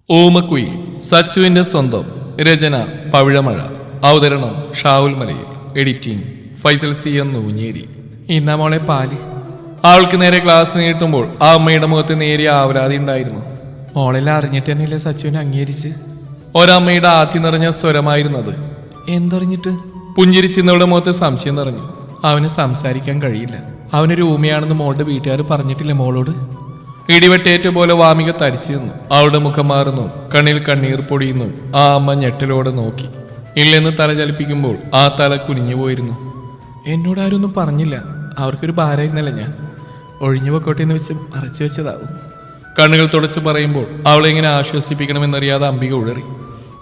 ഓമക്കുയിൽ സച്ചുവിന്റെ സ്വന്തം. രചന പവിഴമഴ. അവതരണം ഷാവുൽ മലയിൽ. എഡിറ്റിംഗ് ഫൈസൽ സി എന്ന് ഊഞ്ഞേരി. ഇന്നാ മോളെ പാല്. അവൾക്ക് നേരെ ഗ്ലാസ് നീട്ടുമ്പോൾ ആ അമ്മയുടെ മുഖത്ത് നേരിയ ആവലാതി ഉണ്ടായിരുന്നു. മോളെല്ലാം അറിഞ്ഞിട്ട് തന്നെയല്ലേ സച്ചുവിനെ അംഗീകരിച്ച്? ഒരമ്മയുടെ ആത്തി നിറഞ്ഞ സ്വരമായിരുന്നത്. എന്തറിഞ്ഞിട്ട്? പുഞ്ചിരിച്ചിന്നവളുടെ മുഖത്ത് സംശയം നിറഞ്ഞു. അവന് സംസാരിക്കാൻ കഴിയില്ല. അവനൊരു ഊമയാണെന്ന് മോളുടെ വീട്ടുകാർ പറഞ്ഞിട്ടില്ലേ മോളോട്? ഇടിവെട്ടേറ്റ പോലെ വാമിക തരിച്ചു നിന്നു. അവളുടെ മുഖം മാറുന്നു, കണ്ണിൽ കണ്ണീർ പൊടിയുന്നു. ആ അമ്മ ഞെട്ടലോടെ നോക്കി. ഇല്ലെന്ന് തല ചലിപ്പിക്കുമ്പോൾ ആ തല കുനിഞ്ഞു പോയിരുന്നു. എന്നോടാരൊന്നും പറഞ്ഞില്ല. അവർക്കൊരു ഭാരമായിരുന്നല്ല ഞാൻ. ഒഴിഞ്ഞു പൊക്കോട്ടെന്ന് വെച്ച് മറച്ചു വെച്ചതാവും. കണ്ണുകൾ തുടച്ച് പറയുമ്പോൾ അവളെ എങ്ങനെ ആശ്വസിപ്പിക്കണമെന്നറിയാതെ അംബിക ഉഴറി.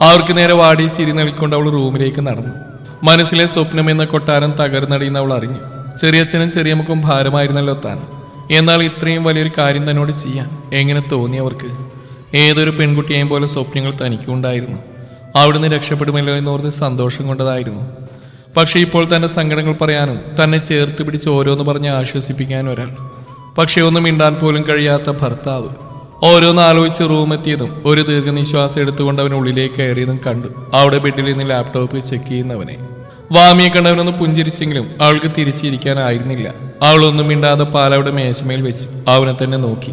അവർക്ക് നേരെ വാടി ചിരി നൽകിക്കൊണ്ട് അവൾ റൂമിലേക്ക് നടന്നു. മനസ്സിലെ സ്വപ്നം എന്ന കൊട്ടാരം തകർന്നടിയുന്ന അവൾ അറിഞ്ഞു. ചെറിയച്ഛനും ചെറിയമ്മക്കും ഭാരമായിരുന്നല്ലോ താൻ. എന്നാൽ ഇത്രയും വലിയൊരു കാര്യം തന്നോട് ചെയ്യാൻ എങ്ങനെ തോന്നി അവർക്ക്? ഏതൊരു പെൺകുട്ടിയെയും പോലെ സ്വപ്നങ്ങൾ തനിക്കുണ്ടായിരുന്നു. അവിടുന്ന് രക്ഷപ്പെടുമല്ലോ എന്നോർത്ത് സന്തോഷം കൊണ്ടതായിരുന്നു. പക്ഷെ ഇപ്പോൾ തന്റെ സങ്കടങ്ങൾ പറയാനും തന്നെ ചേർത്ത് പിടിച്ച് ഓരോന്ന് പറഞ്ഞ് ആശ്വസിപ്പിക്കാനും ഒരാൾ. പക്ഷെ ഒന്നും മിണ്ടാൻ പോലും കഴിയാത്ത ഭർത്താവ്. ഓരോന്ന് ആലോചിച്ച് റൂമെത്തിയതും ഒരു ദീർഘനിശ്വാസം എടുത്തുകൊണ്ട് അവൻ ഉള്ളിലേക്ക് കയറിയതും കണ്ടു. അവിടെ ബെഡിൽ നിന്ന് ലാപ്ടോപ്പ് ചെക്ക് ചെയ്യുന്നവനെ. വാമിയെ കണ്ടവനൊന്ന് പുഞ്ചിരിച്ചെങ്കിലും അവൾക്ക് തിരിച്ചിരിക്കാനായിരുന്നില്ല. അവളൊന്നും മിണ്ടാതെ പാലവിടെ മേശമേൽ വെച്ച് അവനെ തന്നെ നോക്കി.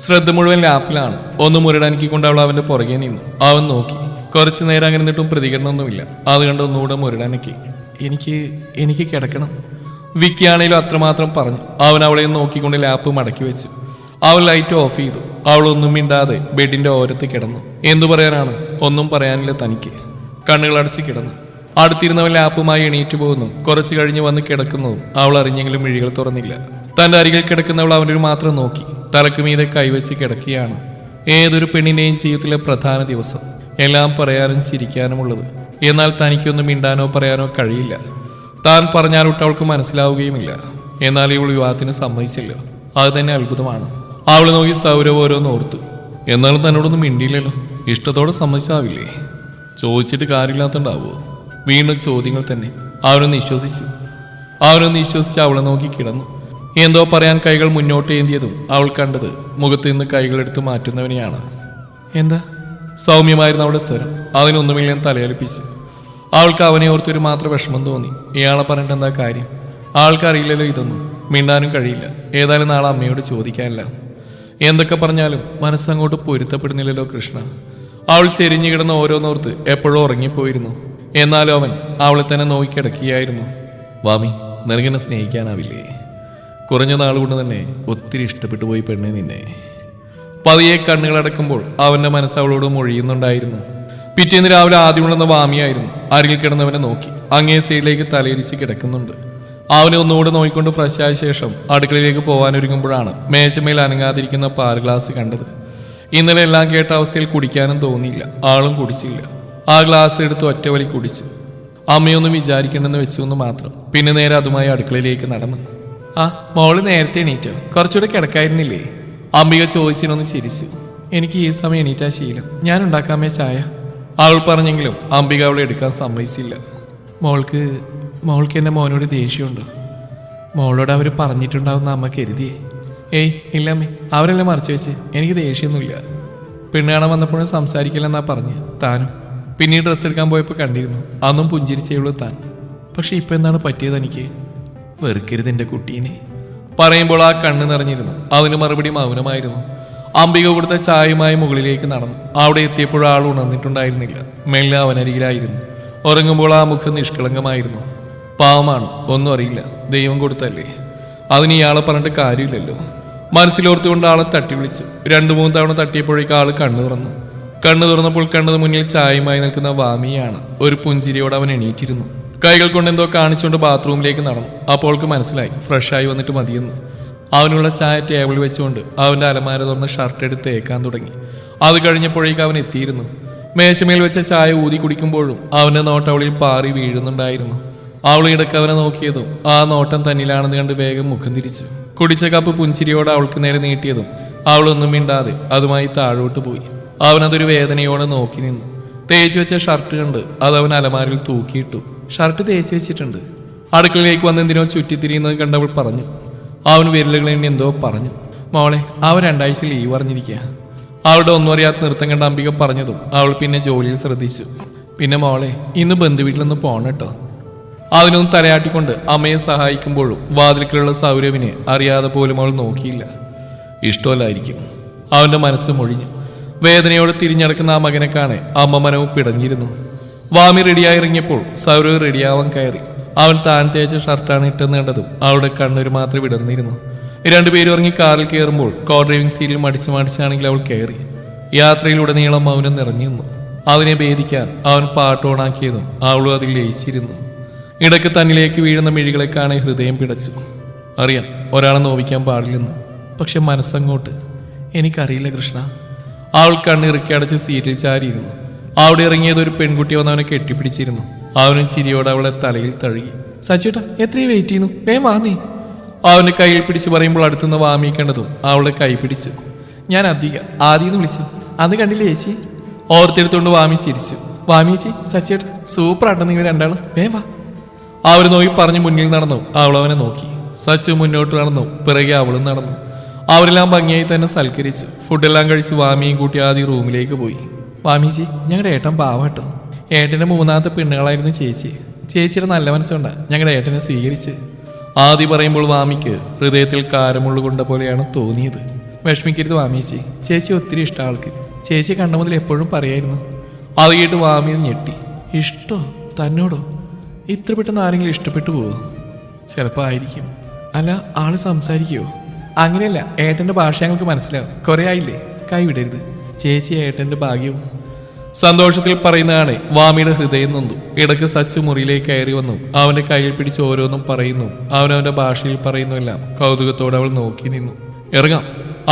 ശ്രദ്ധ മുഴുവൻ ലാപ്പിലാണ്. ഒന്ന് മുരടാനിക്കൊണ്ട് അവൾ അവന്റെ പുറകെ നിന്നു. അവൻ നോക്കി. കുറച്ചു നേരം അങ്ങനെ നിന്നിട്ടും പ്രതികരണമൊന്നുമില്ല. അത് കണ്ട് ഒന്നുകൂടെ മുരടാനക്കി. എനിക്ക് കിടക്കണം. വിക്കിയാണേലും അത്രമാത്രം പറഞ്ഞു. അവൻ അവളെ നോക്കിക്കൊണ്ട് ലാപ്പ് മടക്കി വെച്ചു. അവൾ ലൈറ്റ് ഓഫ് ചെയ്തു. അവളൊന്നും മിണ്ടാതെ ബെഡിന്റെ ഓരത്ത് കിടന്നു. എന്തു പറയാനാണ്? ഒന്നും പറയാനില്ല തനിക്ക്. കണ്ണുകളടച്ച് കിടന്നു. അടുത്തിരുന്നവൻ ലാപ്പുമായി എണീറ്റു പോകുന്നു. കുറച്ചു കഴിഞ്ഞ് വന്ന് കിടക്കുന്നതും അവൾ അറിഞ്ഞെങ്കിലും മിഴികൾ തുറന്നില്ല. തന്റെ അരികിൽ കിടക്കുന്നവൾ അവനൊരു മാത്രം നോക്കി. തലക്ക് മീതെ കൈവച്ച് കിടക്കുകയാണ്. ഏതൊരു പെണ്ണിന്റെയും ജീവിതത്തിലെ പ്രധാന ദിവസം. എല്ലാം പറയാനും ചിരിക്കാനുമുള്ളത്. എന്നാൽ തനിക്കൊന്നും മിണ്ടാനോ പറയാനോ കഴിയില്ല. താൻ പറഞ്ഞാലൊട്ട് അവൾക്ക് മനസ്സിലാവുകയുമില്ല. എന്നാൽ ഇവൾ വിവാഹത്തിന് സമ്മതിച്ചല്ലോ. അത് തന്നെ അത്ഭുതമാണ്. അവൾ നോക്കി സൗരവ് ഓരോന്ന് ഓർത്തു. എന്നാലും തന്നോടൊന്നും മിണ്ടിയില്ലല്ലോ. ഇഷ്ടത്തോടെ സമ്മതിച്ചാവില്ലേ? ചോദിച്ചിട്ട് കാര്യമില്ലാത്തണ്ടാവോ? വീണ്ടും ചോദ്യങ്ങൾ തന്നെ. അവനൊന്ന് വിശ്വസിച്ച് അവളെ നോക്കി കിടന്നു. എന്തോ പറയാൻ കൈകൾ മുന്നോട്ട് ഏന്തിയതും അവൾ കണ്ടത് മുഖത്ത് നിന്ന് കൈകളെടുത്ത് മാറ്റുന്നവനെയാണ്. എന്താ? സൗമ്യമായിരുന്നു അവളുടെ സ്വരം. അതിനൊന്നുമില്ലെന്ന് തലയലിപ്പിച്ച്. അവൾക്ക് അവനെ ഓർത്തൊരു മാത്രം വിഷമം തോന്നി. ഇയാളെ പറഞ്ഞിട്ട് എന്താ കാര്യം? ആൾക്കറിയില്ലല്ലോ ഇതൊന്നും. മിണ്ടാനും കഴിയില്ല. ഏതായാലും നാളെ അമ്മയോട് ചോദിക്കാനില്ല. എന്തൊക്കെ പറഞ്ഞാലും മനസ്സങ്ങോട്ട് പൊരുത്തപ്പെടുന്നില്ലല്ലോ കൃഷ്ണ. അവൾ ചെരിഞ്ഞു കിടന്ന ഓരോന്നോർത്ത് എപ്പോഴും ഉറങ്ങിപ്പോയിരുന്നു. എന്നാലും അവൻ അവളെ തന്നെ നോക്കിക്കിടക്കുകയായിരുന്നു. വാമി, നിനക്കെന്നെ സ്നേഹിക്കാനാവില്ലേ? കുറഞ്ഞ നാളുകൊണ്ട് തന്നെ ഒത്തിരി ഇഷ്ടപ്പെട്ടു പോയി പെണ്ണെ നിന്നെ. പതിയെ കണ്ണുകളടക്കുമ്പോൾ അവന്റെ മനസ്സ് അവളോട് മൊഴിയുന്നുണ്ടായിരുന്നു. പിറ്റേന്ന് രാവിലെ ആദ്യമുണ്ടെന്ന വാമിയായിരുന്നു. അരികിൽ കിടന്നവനെ നോക്കി അങ്ങേ സൈഡിലേക്ക് തലയിരിച്ച് കിടക്കുന്നുണ്ട്. അവനെ ഒന്നുകൂടെ നോക്കിക്കൊണ്ട് ഫ്രഷ് ആയ ശേഷം അടുക്കളയിലേക്ക് പോകാനൊരുങ്ങുമ്പോഴാണ് മേശമേൽ അനങ്ങാതിരിക്കുന്ന പാൽ ഗ്ലാസ് കണ്ടത്. ഇന്നലെ എല്ലാം കേട്ട അവസ്ഥയിൽ കുടിക്കാനും തോന്നിയില്ല. ആളും കുടിച്ചില്ല. ആ ഗ്ലാസ് എടുത്ത് ഒറ്റവലി കുടിച്ചു. അമ്മയൊന്നും വിചാരിക്കണമെന്ന് വെച്ചു മാത്രം. പിന്നെ നേരെ അതുമായി അടുക്കളയിലേക്ക് നടന്നു. ആ മോള് നേരത്തെ എണീറ്റോ? കുറച്ചുകൂടെ കിടക്കായിരുന്നില്ലേ? അംബിക ചോദിച്ചിനൊന്ന് ചിരിച്ചു. എനിക്ക് ഈ സമയം എണീറ്റാ ശീലം. ഞാൻ ഉണ്ടാക്കാമേ ചായ. അവൾ പറഞ്ഞെങ്കിലും അംബിക അവളെ എടുക്കാൻ സമ്മതിച്ചില്ല. മോൾക്ക് എൻ്റെ മോനോട് ദേഷ്യമുണ്ടോ? മോളോട് അവർ പറഞ്ഞിട്ടുണ്ടാവുന്ന അമ്മ കരുതിയേ. ഏയ് ഇല്ലമ്മേ, അവരെല്ലാം മറച്ചു വെച്ച്. എനിക്ക് ദേഷ്യമൊന്നുമില്ല. പെണ്ണുകാണാൻ വന്നപ്പോഴും സംസാരിക്കില്ലെന്നാ പറഞ്ഞ് താനും. പിന്നീട് ഡ്രസ്സ് എടുക്കാൻ പോയപ്പോൾ കണ്ടിരുന്നു. അന്നും പുഞ്ചിരിച്ചേയുള്ളൂ താൻ. പക്ഷെ ഇപ്പം എന്താണ് പറ്റിയത്? എനിക്ക് വെറുക്കരുത് എൻ്റെ കുട്ടീനെ. പറയുമ്പോൾ ആ കണ്ണ് നിറഞ്ഞിരുന്നു. അതിന് മറുപടി മൗനമായിരുന്നു. അംബിക കൊടുത്ത ചായയുമായി മുകളിലേക്ക് നടന്നു. അവിടെ എത്തിയപ്പോഴും ആൾ ഉണർന്നിട്ടുണ്ടായിരുന്നില്ല. മെല്ലെ അവനരികിലായിരുന്നു. ഉറങ്ങുമ്പോൾ ആ മുഖം നിഷ്കളങ്കമായിരുന്നു. പാവമാണ്, ഒന്നും അറിയില്ല. ദൈവം കൊടുത്തല്ലേ. അതിന് ഇയാളെ പറഞ്ഞിട്ട് കാര്യമില്ലല്ലോ. മനസ്സിലോർത്തുകൊണ്ട് ആളെ തട്ടി വിളിച്ചു. 2-3 തവണ തട്ടിയപ്പോഴേക്ക് ആള് കണ്ണു തുറന്നു. കണ്ണു തുറന്നപ്പോൾ കണ്ടത് മുന്നിൽ ചായയുമായി നിൽക്കുന്ന വാമിയാണ്. ഒരു പുഞ്ചിരിയോടെ അവൻ എണീറ്റിരുന്നു. കൈകൾ കൊണ്ട് എന്തോ കാണിച്ചുകൊണ്ട് ബാത്റൂമിലേക്ക് നടന്നു. അപ്പോൾക്ക് മനസ്സിലായി ഫ്രഷായി വന്നിട്ട് മതിയെന്ന്. അവനുള്ള ചായ ടേബിൾ വെച്ചുകൊണ്ട് അവന്റെ അലമാര തുറന്ന് ഷർട്ട് എടുത്ത് തേക്കാൻ തുടങ്ങി. അത് കഴിഞ്ഞപ്പോഴേക്ക് അവൻ എത്തിയിരുന്നു. മേശമേൽ വെച്ച ചായ ഊതി കുടിക്കുമ്പോഴും അവന്റെ നോട്ടം അവളിൽ പാറി വീഴുന്നുണ്ടായിരുന്നു. അവൾ ഇടയ്ക്ക് അവനെ നോക്കിയതും ആ നോട്ടം തന്നിലാണെന്ന് കണ്ട് വേഗം മുഖം തിരിച്ചു. കുടിച്ച കപ്പ് പുഞ്ചിരിയോടെ അവൾക്ക് നേരെ നീട്ടിയതും അവളൊന്നും മിണ്ടാതെ അതുമായി താഴോട്ട് പോയി. അവനതൊരു വേദനയോടെ നോക്കി നിന്നു. തേച്ചു വെച്ച ഷർട്ട് കണ്ട് അത് അവൻ അലമാരിൽ തൂക്കിയിട്ടു. ഷർട്ട് തേച്ചു വെച്ചിട്ടുണ്ട്. അടുക്കളയിലേക്ക് വന്നെന്തിനോ ചുറ്റിത്തിരിയുന്നത് കണ്ടവൾ പറഞ്ഞു. അവൻ വിരലുകൾ എണ്ണി എന്തോ പറഞ്ഞു. മോളെ, അവൻ 2 ആഴ്ച ലീവ് പറഞ്ഞിരിക്കുക. അവളുടെ ഒന്നും അറിയാത്ത നൃത്തം കണ്ട അംബിക പറഞ്ഞതും അവൾ പിന്നെ ജോലിയിൽ ശ്രദ്ധിച്ചു. പിന്നെ മോളെ, ഇന്ന് ബന്ധുവീട്ടിലൊന്ന് പോണം കേട്ടോ. അതിനൊന്ന് തലയാട്ടിക്കൊണ്ട് അമ്മയെ സഹായിക്കുമ്പോഴും വാതിൽക്കലുള്ള സൗരവിനെ അറിയാതെ പോലും അവൾ നോക്കിയില്ല. ഇഷ്ടമല്ലായിരിക്കും. അവന്റെ മനസ്സ് മൊഴിഞ്ഞു. വേദനയോടെ തിരിഞ്ഞടക്കുന്ന ആ മകനെ കാണെ അമ്മ മനവും പിടഞ്ഞിരുന്നു. വാമി റെഡിയായി ഇറങ്ങിയപ്പോൾ സൗരവ് റെഡിയാവാൻ കയറി. അവൻ താൻ തേച്ച ഷർട്ടാണ് ഇട്ടെന്ന് കണ്ടതും അവളുടെ കണ്ണൂർ മാത്രം വിടർന്നിരുന്നു. രണ്ടുപേരും ഇറങ്ങി കാറിൽ കയറുമ്പോൾ കോ ഡ്രൈവിംഗ് സീറ്റിൽ മടിച്ചാണെങ്കിൽ അവൾ കയറി. യാത്രയിലുടനീളം മൗനം നിറഞ്ഞു നിന്നു. അതിനെ ഭേദിക്കാൻ അവൻ പാട്ട് ഓണാക്കിയതും അവളും അതിൽ ലയിച്ചിരുന്നു. ഇടയ്ക്ക് തന്നിലേക്ക് വീഴുന്ന മിഴികളെ കാണെ ഹൃദയം പിടച്ചു. അറിയാം ഒരാളെ നോവിക്കാൻ പാടില്ലെന്ന്, പക്ഷെ മനസ്സങ്ങോട്ട് എനിക്കറിയില്ല കൃഷ്ണ. അവൾ കണ്ണിറുക്കി അടച്ച് സീറ്റിൽ ചാരിയിരുന്നു. അവിടെ ഇറങ്ങിയത് ഒരു പെൺകുട്ടി വന്ന് അവനെ കെട്ടിപ്പിടിച്ചിരുന്നു. അവനും ചിരിയോടെ അവളെ തലയിൽ തഴുകി. സച്ചേട്ടാ, എത്രയും വെയിറ്റ് ചെയ്യുന്നു, വേം വാങ്ങി. അവന്റെ കയ്യിൽ പിടിച്ച് പറയുമ്പോൾ അടുത്തുനിന്ന് വാമി കണ്ടതും അവളുടെ കൈ പിടിച്ചു. ഞാൻ ആദ്യം വിളിച്ചു, അത് കണ്ടില്ലേ ചേച്ചി? ഓർത്തെടുത്തുകൊണ്ട് വാമി ചിരിച്ചു. വാമിയേച്ചി, സച്ചേട്ടാ സൂപ്പർ ആട്ടോ നിങ്ങൾ രണ്ടാളും, വേം വാ. അവർ നോക്കി പറഞ്ഞ് മുന്നിൽ നടന്നു. അവൾ അവനെ നോക്കി. സച്ചു മുന്നോട്ട് നടന്നു. പിറകെ അവളും നടന്നു. അവരെല്ലാം ഭംഗിയായി തന്നെ സൽക്കരിച്ചു. ഫുഡെല്ലാം കഴിച്ച് വാമിയും കൂട്ടി ആദ്യം റൂമിലേക്ക് പോയി. വാമിജി, ഞങ്ങളുടെ ഏട്ടൻ പാവാട്ടോ. ഏട്ടൻ്റെ മൂന്നാമത്തെ പെണ്ണുകളായിരുന്നു ചേച്ചി. ചേച്ചിയുടെ നല്ല മനസ്സുകൊണ്ടാണ് ഞങ്ങളുടെ ഏട്ടനെ സ്വീകരിച്ച്. ആദ്യം പറയുമ്പോൾ വാമിക്ക് ഹൃദയത്തിൽ കാരമുള്ളു കൊണ്ട പോലെയാണ് തോന്നിയത്. വിഷമിക്കരുത് വാമീച്ചി, ചേച്ചി ഒത്തിരി ഇഷ്ടം ആൾക്ക്. ചേച്ചി കണ്ട മുതൽ എപ്പോഴും പറയായിരുന്നു. അത് കേട്ട് വാമി ഞെട്ടി. ഇഷ്ടോ? തന്നോടോ? ഇത്ര പെട്ടെന്ന് ആരെങ്കിലും ഇഷ്ടപ്പെട്ടു പോവോ? ചിലപ്പോൾ ആയിരിക്കും. അല്ല, ആള് സംസാരിക്കുവോ? അങ്ങനെയല്ല, ഏട്ടൻ്റെ ഭാഷ ഞങ്ങൾക്ക് മനസ്സിലാവും. കുറെ ആയില്ലേ, കൈവിടരുത്. ചേച്ചി ഏട്ടൻ്റെ ഭാഗ്യവും. സന്തോഷത്തിൽ പറയുന്നതാണ്. വാമിയുടെ ഹൃദയം നൊന്തു. ഇടയ്ക്ക് സച്ചു മുറിയിലേക്ക് കയറി വന്നു. അവന്റെ കയ്യിൽ പിടിച്ച് ഓരോന്നും പറയുന്നു. അവനവന്റെ ഭാഷയിൽ പറയുന്നുവെല്ലാം കൗതുകത്തോടെ അവൾ നോക്കി നിന്നു. ഇറങ്ങാം.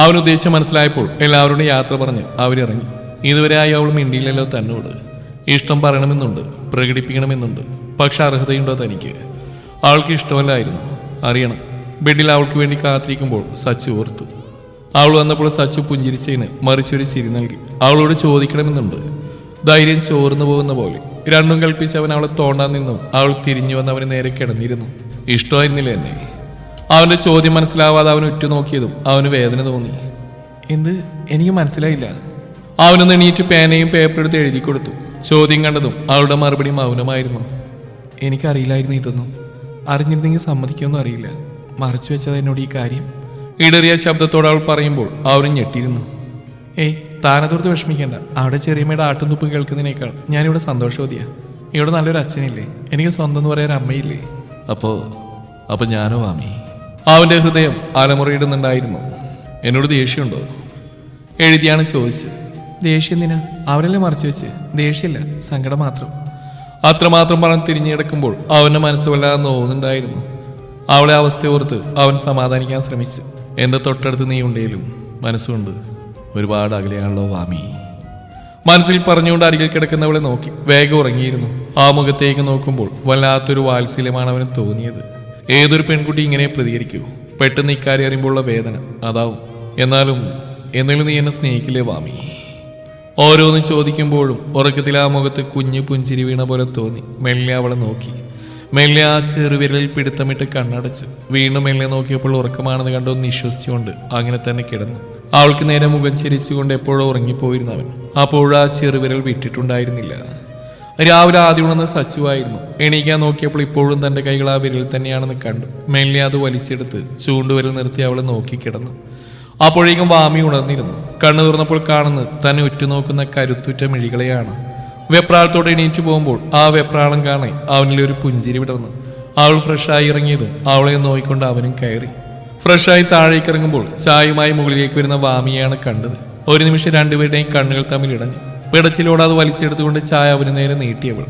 അവൻ ഉദ്ദേശം മനസ്സിലായപ്പോൾ എല്ലാവരോടും യാത്ര പറഞ്ഞ് അവരിറങ്ങി. ഇതുവരെയായി അവൾ മിണ്ടിയില്ലല്ലോ തന്നോട്. ഇഷ്ടം പറയണമെന്നുണ്ട്, പ്രകടിപ്പിക്കണമെന്നുണ്ട്. പക്ഷെ അർഹതയുണ്ടോ തനിക്ക്? അവൾക്ക് ഇഷ്ടമല്ലായിരുന്നു, അറിയണം. ബെഡിൽ അവൾക്ക് വേണ്ടി കാത്തിരിക്കുമ്പോൾ സച്ചു ഓർത്തു. അവൾ വന്നപ്പോൾ സച്ചു പുഞ്ചിരിച്ചതിന് മറിച്ചൊരു ചിരി നൽകി. അവളോട് ചോദിക്കണമെന്നുണ്ട്. ധൈര്യം ചോർന്നു പോകുന്ന പോലെ രണ്ടും കൽപ്പിച്ച് അവൻ അവളെ തോണ്ടാൻ നിന്നും അവൾ തിരിഞ്ഞു വന്ന് അവന് നേരെ കിടന്നിരുന്നു. ഇഷ്ടമായിരുന്നില്ല എന്നെ? അവന്റെ ചോദ്യം മനസ്സിലാവാതെ അവൻ ഉറ്റുനോക്കിയതും അവന് വേദന തോന്നി. എന്ത്? എനിക്ക് മനസ്സിലായില്ല. അവനൊന്ന് എണീറ്റ് പേനയും പേപ്പറെടുത്ത് എഴുതി കൊടുത്തു. ചോദ്യം കണ്ടതും അവളുടെ മറുപടി മൗനമായിരുന്നു. എനിക്കറിയില്ലായിരുന്നു ഇതൊന്നും. അറിഞ്ഞിരുന്നെങ്കിൽ സമ്മതിക്കുമെന്നും അറിയില്ല. മറച്ചു വെച്ചത് എന്നോട് ഈ കാര്യം. ഇടറിയ ശബ്ദത്തോടെ അവൾ പറയുമ്പോൾ അവനും ഞെട്ടിയിരുന്നു. ഏയ്, താനതോർത്ത് വിഷമിക്കേണ്ട. അവിടെ ചെറിയമ്മയുടെ ആട്ടും തുപ്പും കേൾക്കുന്നതിനേക്കാൾ ഞാനിവിടെ സന്തോഷവതിയാ. ഇവിടെ നല്ലൊരു അച്ഛനില്ലേ, എനിക്ക് സ്വന്തം എന്ന് പറയാൻ അമ്മയില്ലേ. അപ്പൊ ഞാനോ വാമി? അവന്റെ ഹൃദയം അലമുറയിടുന്നുണ്ടായിരുന്നു. എന്നോട് ദേഷ്യമുണ്ടോ? എഴുതിയാണ് ചോദിച്ചത്. ദേഷ്യം എന്തിനാ? അവരല്ലേ മറച്ചു വെച്ച്. ദേഷ്യമില്ല, സങ്കടം മാത്രം. അത്രമാത്രം പറഞ്ഞ് തിരിഞ്ഞെടുക്കുമ്പോൾ അവന്റെ മനസ്സ് വല്ലാതെ നോവുന്നുണ്ടായിരുന്നു. അവളെ അവസ്ഥ ഓർത്ത് അവൻ സമാധാനിക്കാൻ ശ്രമിച്ചു. എന്റെ തൊട്ടടുത്ത് നീ ഉണ്ടേലും മനസ്സുകൊണ്ട് ഒരുപാട് അകലെയാണല്ലോ വാമി. മനസ്സിൽ പറഞ്ഞുകൊണ്ട് അരികിൽ കിടക്കുന്നവളെ നോക്കി. വേഗം ഉറങ്ങിയിരുന്നു. ആ മുഖത്തേക്ക് നോക്കുമ്പോൾ വല്ലാത്തൊരു വാത്സല്യമാണ് അവന് തോന്നിയത്. ഏതൊരു പെൺകുട്ടി ഇങ്ങനെ പ്രതികരിക്കൂ? പെട്ടെന്ന് ഇക്കാര്യം അറിയുമ്പോഴുള്ള വേദന അതാവും. എന്നാലും നീ എന്നെ സ്നേഹിക്കില്ലേ വാമി? ഓരോന്ന് ചോദിക്കുമ്പോഴും ഉറക്കത്തിൽ ആ മുഖത്ത് കുഞ്ഞു പുഞ്ചിരി വീണ പോലെ തോന്നി. മെല്ലെ അവളെ നോക്കി. മെല്ലെ ആ ചെറുവിരലിൽ പിടുത്തമിട്ട് കണ്ണടച്ച് വീണ്ടും മെല്ലെ നോക്കിയപ്പോൾ ഉറക്കമാണെന്ന് കണ്ടൊന്ന് വിശ്വസിച്ചുകൊണ്ട് അങ്ങനെ തന്നെ കിടന്നു. അവൾക്ക് നേരെ മുഖം ചിരിച്ചുകൊണ്ട് എപ്പോഴോ ഉറങ്ങിപ്പോയിരുന്നവൻ അപ്പോഴും ആ ചെറുവിരൽ വിട്ടിട്ടുണ്ടായിരുന്നില്ല. രാവിലെ ആദ്യം ഉണർന്ന് സച്ചുവായിരുന്നു. എണീക്കാൻ നോക്കിയപ്പോൾ ഇപ്പോഴും തന്റെ കൈകൾ ആ വിരൽ തന്നെയാണെന്ന് കണ്ടു. മെല്ലെ അത് വലിച്ചെടുത്ത് ചൂണ്ടുവിരൽ നിർത്തി അവളെ നോക്കിക്കിടന്നു. അപ്പോഴേക്കും വാമി ഉണർന്നിരുന്നു. കണ്ണു തുറന്നപ്പോൾ കാണുന്നത് തന്നെ ഉറ്റുനോക്കുന്ന കരുത്തുറ്റ മിഴികളെയാണ്. വെപ്രാളത്തോടെ എണീറ്റ് പോകുമ്പോൾ ആ വെപ്രാളം കാണാൻ അവനിലൊരു പുഞ്ചിരി വിടർന്നു. അവൾ ഫ്രഷായി ഇറങ്ങിയതും അവളെ നോയിക്കൊണ്ട് അവനും കയറി. ഫ്രഷായി താഴേക്ക് ഇറങ്ങുമ്പോൾ ചായയുമായി മുകളിലേക്ക് വരുന്ന വാമിയാണ് കണ്ടത്. ഒരു നിമിഷം രണ്ടുപേരുടെയും കണ്ണുകൾ തമ്മിൽ ഇടഞ്ഞു. പിടച്ചിലോടെ അത് വലിച്ചെടുത്തുകൊണ്ട് ചായ അവന് നേരെ നീട്ടിയവൾ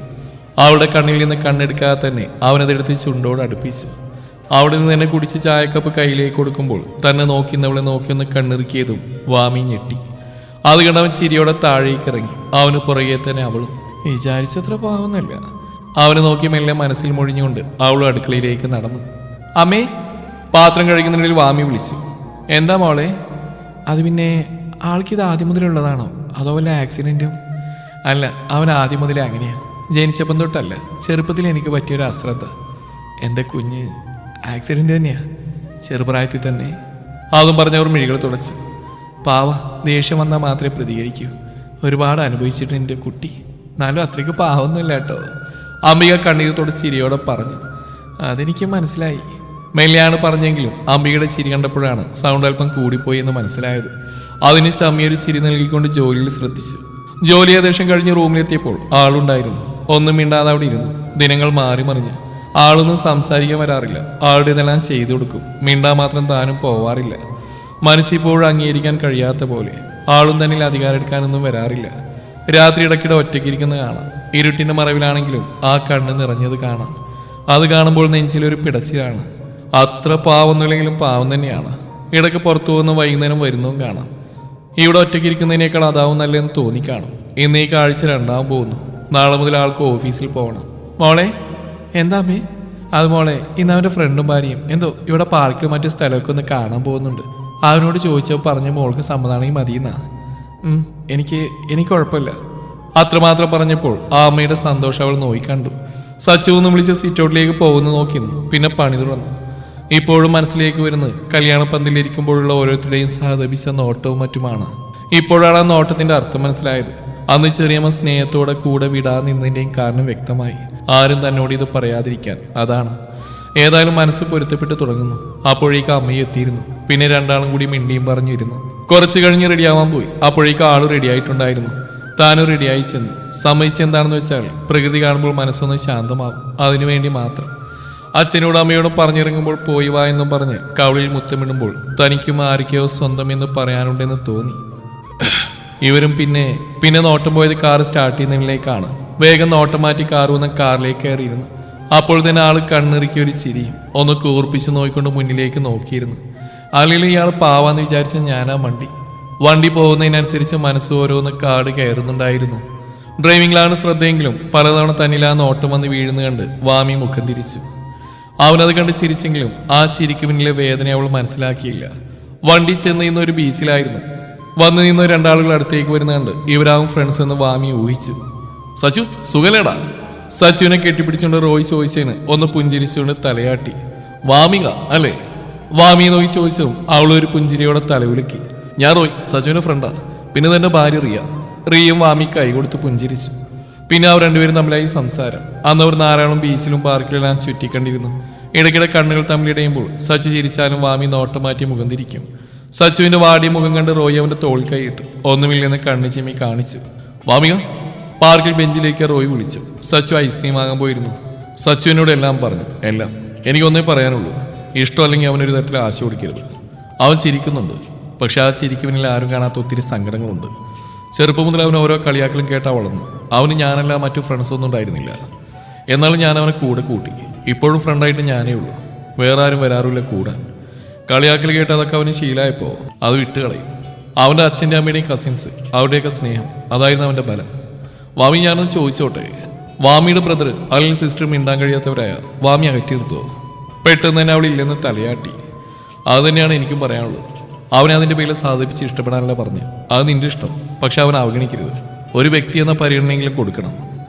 അവളുടെ കണ്ണിൽ നിന്ന് കണ്ണെടുക്കാതെ തന്നെ അവനതെടുത്ത് ചുണ്ടോട് അടുപ്പിച്ചു. അവിടെ നിന്ന് തന്നെ കുടിച്ച് ചായക്കപ്പ് കയ്യിലേക്ക് കൊടുക്കുമ്പോൾ തന്നെ നോക്കിന്നവളെ നോക്കിയൊന്ന് കണ്ണിറുക്കിയതും വാമി ഞെട്ടി. അത് കണ്ടവൻ ചിരിയോടെ താഴേക്ക് ഇറങ്ങി. അവന് പുറകെ തന്നെ അവളും. വിചാരിച്ചത്ര പാവുന്നല്ല. അവന് നോക്കി മെല്ലെ മനസ്സിൽ മൊഴിഞ്ഞുകൊണ്ട് അവളും അടുക്കളയിലേക്ക് നടന്നു. അമ്മേ, പാത്രം കഴിക്കുന്നതിനിടയിൽ വാമി വിളിച്ചു. എന്താ മോളെ? അത് പിന്നെ ആൾക്കിത് ആദ്യം മുതലുള്ളതാണോ അതോ വല്ല ആക്സിഡന്റും? അല്ല, അവൻ ആദ്യം മുതലേ അങ്ങനെയാ. ജനിച്ചപ്പം തൊട്ടല്ല, ചെറുപ്പത്തിൽ എനിക്ക് പറ്റിയൊരു അശ്രദ്ധ. എൻ്റെ കുഞ്ഞ് ആക്സിഡന്റ് തന്നെയാ, ചെറുപ്രായത്തിൽ തന്നെ. അതും പറഞ്ഞവർ മിഴികൾ തുടച്ചു. പാവ, ദേഷ്യം വന്നാൽ മാത്രമേ പ്രതികരിക്കൂ. ഒരുപാട് അനുഭവിച്ചിട്ട് എൻ്റെ കുട്ടി. എന്നാലും അത്രയ്ക്ക് പാവമൊന്നുമില്ല കേട്ടോ. അംബിക കണ്ണീരത്തോട് ചിരിയോടെ പറഞ്ഞു. അതെനിക്ക് മനസ്സിലായി. മെല്ലെയാണ് പറഞ്ഞെങ്കിലും അംബികയുടെ ചിരി കണ്ടപ്പോഴാണ് സൗണ്ട് അല്പം കൂടിപ്പോയി എന്ന് മനസ്സിലായത്. അതിന് ചമ്മിയൊരു ചിരി നൽകിക്കൊണ്ട് ജോലിയിൽ ശ്രദ്ധിച്ചു. ജോലി ഏകദേശം കഴിഞ്ഞ് റൂമിലെത്തിയപ്പോൾ ആളുണ്ടായിരുന്നു. ഒന്നും മിണ്ടാതെ അവിടെ ഇരുന്നു. ദിനങ്ങൾ മാറി മറിഞ്ഞു. ആളൊന്നും സംസാരിക്കാൻ വരാറില്ല. ആളുടേതെല്ലാം ചെയ്തു കൊടുക്കും. മിണ്ടാൻ മാത്രം താനും പോവാറില്ല. മനസ്സിപ്പോഴും അംഗീകരിക്കാൻ കഴിയാത്ത പോലെ. ആളും തന്നിൽ അധികാരം എടുക്കാനൊന്നും വരാറില്ല. രാത്രി ഇടയ്ക്കിടെ ഒറ്റയ്ക്കിരിക്കുന്നത് കാണാം. ഇരുട്ടിന്റെ മറവിലാണെങ്കിലും ആ കണ്ണ് നിറഞ്ഞത് കാണാം. അത് കാണുമ്പോൾ നെഞ്ചിലൊരു പിടച്ചിലാണ്. അത്ര പാവൊന്നുമില്ലെങ്കിലും പാവം തന്നെയാണ്. ഇടയ്ക്ക് പുറത്തു പോകുന്ന വൈകുന്നേരം വരുന്നതും കാണാം. ഇവിടെ ഒറ്റയ്ക്കിരിക്കുന്നതിനേക്കാൾ അതാവും നല്ലതെന്ന് തോന്നിക്കാണും. ഇന്ന് ഈ കാഴ്ച രണ്ടാമത് പോകുന്നു. നാളെ മുതൽ ആൾക്ക് ഓഫീസിൽ പോകണം. മോളെ, എന്താ അമ്മേ? അത് മോളെ, ഇന്ന് അവൻ്റെ ഫ്രണ്ടും ഭാര്യയും എന്തോ ഇവിടെ പാർക്കിൽ മറ്റു സ്ഥലമൊക്കെ ഒന്ന് കാണാൻ പോകുന്നുണ്ട്. അവനോട് ചോദിച്ചപ്പോൾ പറഞ്ഞ മോൾക്ക് സമ്മതമാണെങ്കിൽ മതിയെന്നാ. എനിക്ക് കുഴപ്പമില്ല. അത്രമാത്രം പറഞ്ഞപ്പോൾ ആ അമ്മയുടെ സന്തോഷം അവൾ നോക്കിക്കണ്ടു. സച്ചു എന്ന് വിളിച്ച് സിറ്റൗട്ടിലേക്ക് പോകുന്നു നോക്കിയിരുന്നു. പിന്നെ പണി തുറന്നു. ഇപ്പോഴും മനസ്സിലേക്ക് വരുന്നത് കല്യാണ പന്തലിരിക്കുമ്പോഴുള്ള ഓരോരുത്തരുടെയും സഹതപിച്ച നോട്ടവും മറ്റുമാണ്. ഇപ്പോഴാണ് ആ നോട്ടത്തിന്റെ അർത്ഥം മനസ്സിലായത്. അന്ന് ചെറിയമ്മ സ്നേഹത്തോടെ കൂടെ വിടാതെ നിന്നതിന്റെയും കാരണം വ്യക്തമായി. ആരും തന്നോട് ഇത് പറയാതിരിക്കാൻ. അതാണ്. ഏതായാലും മനസ്സ് പൊരുത്തപ്പെട്ട് തുടങ്ങുന്നു. അപ്പോഴേക്ക് അമ്മയും എത്തിയിരുന്നു. പിന്നെ രണ്ടാളും കൂടി മിണ്ടിയും പറഞ്ഞിരുന്നു. കുറച്ച് കഴിഞ്ഞ് റെഡിയാവാൻ പോയി. അപ്പോഴേക്ക് ആള് റെഡിയായിട്ടുണ്ടായിരുന്നു. താനും റെഡിയായി ചെന്നു. സമ്മതിച്ചെന്താണെന്ന് വെച്ചാൽ പ്രകൃതി കാണുമ്പോൾ മനസ്സൊന്ന് ശാന്തമാകും. അതിനുവേണ്ടി മാത്രം. അച്ഛനോടും അമ്മയോടും പറഞ്ഞിറങ്ങുമ്പോൾ പോയി വാ എന്നും പറഞ്ഞ് കവളിൽ മുത്തമിടുമ്പോൾ തനിക്കും ആർക്കോ സ്വന്തം എന്ന് പറയാനുണ്ടെന്ന് തോന്നി. ഇവരും പിന്നെ നോട്ടം പോയത് കാർ സ്റ്റാർട്ട് ചെയ്യുന്നതിലേക്കാണ്. വേഗം നോട്ടം മാറ്റി കാർ വന്ന് കാറിലേക്ക് കയറിയിരുന്നു. അപ്പോൾ തന്നെ ആള് കണ്ണിറുക്കി ഒരു ചിരിയും ഒന്ന് കൂർപ്പിച്ച് നോക്കിക്കൊണ്ട് മുന്നിലേക്ക് നോക്കിയിരുന്നു. അല്ലെങ്കിൽ ഇയാൾ പാവാന്ന് വിചാരിച്ച ഞാനാ വണ്ടി പോകുന്നതിനനുസരിച്ച് മനസ്സ് ഓരോന്ന് കാട് കയറുന്നുണ്ടായിരുന്നു. ഡ്രൈവിംഗിലാണ് ശ്രദ്ധയെങ്കിലും പലതവണ തന്നിൽ ആ നോട്ടം വന്ന് വീഴുന്ന കണ്ട് വാമി മുഖം തിരിച്ചു. അവനത് കണ്ട് ചിരിച്ചെങ്കിലും ആ ചിരിക്ക് പിന്നിലെ വേദന അവൾ മനസ്സിലാക്കിയില്ല. വണ്ടി ചെന്ന് നിന്ന ഒരു ബീച്ചിലായിരുന്നു. വന്നു നിന്ന് രണ്ടാളുകൾ അടുത്തേക്ക് വരുന്ന കണ്ട് ഇവരാവും ഫ്രണ്ട്സ് എന്ന് വാമി ഊഹിച്ചു. സച്ചു, സുഖലേടാ? സച്ചുവിനെ കെട്ടിപ്പിടിച്ചുകൊണ്ട് റോയ് ചോദിച്ചതിന് ഒന്ന് പുഞ്ചിരിച്ചുകൊണ്ട് തലയാട്ടി. വാമിക അല്ലേ? വാമിയെ നോക്കി ചോദിച്ചതും അവളൊരു പുഞ്ചിരിയോടെ തലവിലുക്കി. ഞാൻ റോയ്, സച്ചുവിന്റെ ഫ്രണ്ടാ. പിന്നെ തന്നെ ഭാര്യ റിയയും വാമി കൈ കൊടുത്ത് പുഞ്ചിരിച്ചു. പിന്നെ അവർ രണ്ടുപേരും തമ്മിലായി സംസാരം. അന്ന് അവർ ധാരാളം ബീച്ചിലും പാർക്കിലെല്ലാം ചുറ്റിക്കണ്ടിരുന്നു. ഇടയ്ക്കിടെ കണ്ണുകൾ തമ്മിലിടയുമ്പോൾ സച്ചു ചിരിച്ചാലും വാമി നോട്ടം മാറ്റി മുഖം തിരിക്കും. സച്ചുവിന്റെ വാടിയ മുഖം കണ്ട് റോയ് അവന്റെ തോൾ കൈയിട്ടു. ഒന്നുമില്ലെന്ന് കണ്ണു ചിമ്മി കാണിച്ചു. വാമിക, പാർക്കിൽ ബെഞ്ചിലേക്ക് റോയ് വിളിച്ചു. സച്ചു ഐസ്ക്രീം വാങ്ങാൻ പോയിരുന്നു. സച്ചുവിനോട് എല്ലാം പറഞ്ഞു. എല്ലാം. എനിക്കൊന്നേ പറയാനുള്ളൂ. ഇഷ്ടമല്ലെങ്കിൽ അവനൊരു തരത്തിൽ ആശ കൊടുക്കരുത്. അവൻ ചിരിക്കുന്നുണ്ട്. പക്ഷെ ആ ചിരിക്ക് പിന്നിൽ ആരും കാണാത്ത ഒത്തിരി സങ്കടങ്ങളുണ്ട്. ചെറുപ്പം മുതൽ അവൻ ഓരോ കളിയാക്കലും കേട്ടാ വളർന്നു. അവന് ഞാനല്ല മറ്റു ഫ്രണ്ട്സൊന്നും ഉണ്ടായിരുന്നില്ല. എന്നാലും ഞാൻ അവനെ കൂടെ കൂട്ടി. ഇപ്പോഴും ഫ്രണ്ടായിട്ട് ഞാനേ ഉള്ളൂ. വേറെ ആരും വരാറില്ല കൂടാൻ. കളിയാക്കൽ കേട്ട് അതൊക്കെ അവന് ശീലമായപ്പോൾ അത് വിട്ടുകളയും. അവൻ്റെ അച്ഛൻ്റെ അമ്മയുടെയും കസിൻസ്, അവരുടെയൊക്കെ സ്നേഹം, അതായിരുന്നു അവൻ്റെ ബലം. വാമി, ഞാനൊന്ന് ചോദിച്ചോട്ടെ, വാമിയുടെ ബ്രദർ അല്ലെങ്കിൽ സിസ്റ്റർ മിണ്ടാൻ കഴിയാത്തവരായ വാമി അകറ്റി നിർത്തുമോ? പെട്ടെന്ന് തന്നെ അവൾ ഇല്ലെന്ന് തലയാട്ടി. അത് തന്നെയാണ് എനിക്കും പറയാനുള്ളത്. അവനെ അതിൻ്റെ പേരിൽ സാധിപ്പിച്ച് ഇഷ്ടപ്പെടാനല്ല പറഞ്ഞു. അത് നിന്റെ ഇഷ്ടം. പക്ഷെ അവൻ അവഗണിക്കരുത്. ഒരു വ്യക്തി എന്ന പരിഗണനയെങ്കിലും കൊടുക്കണം.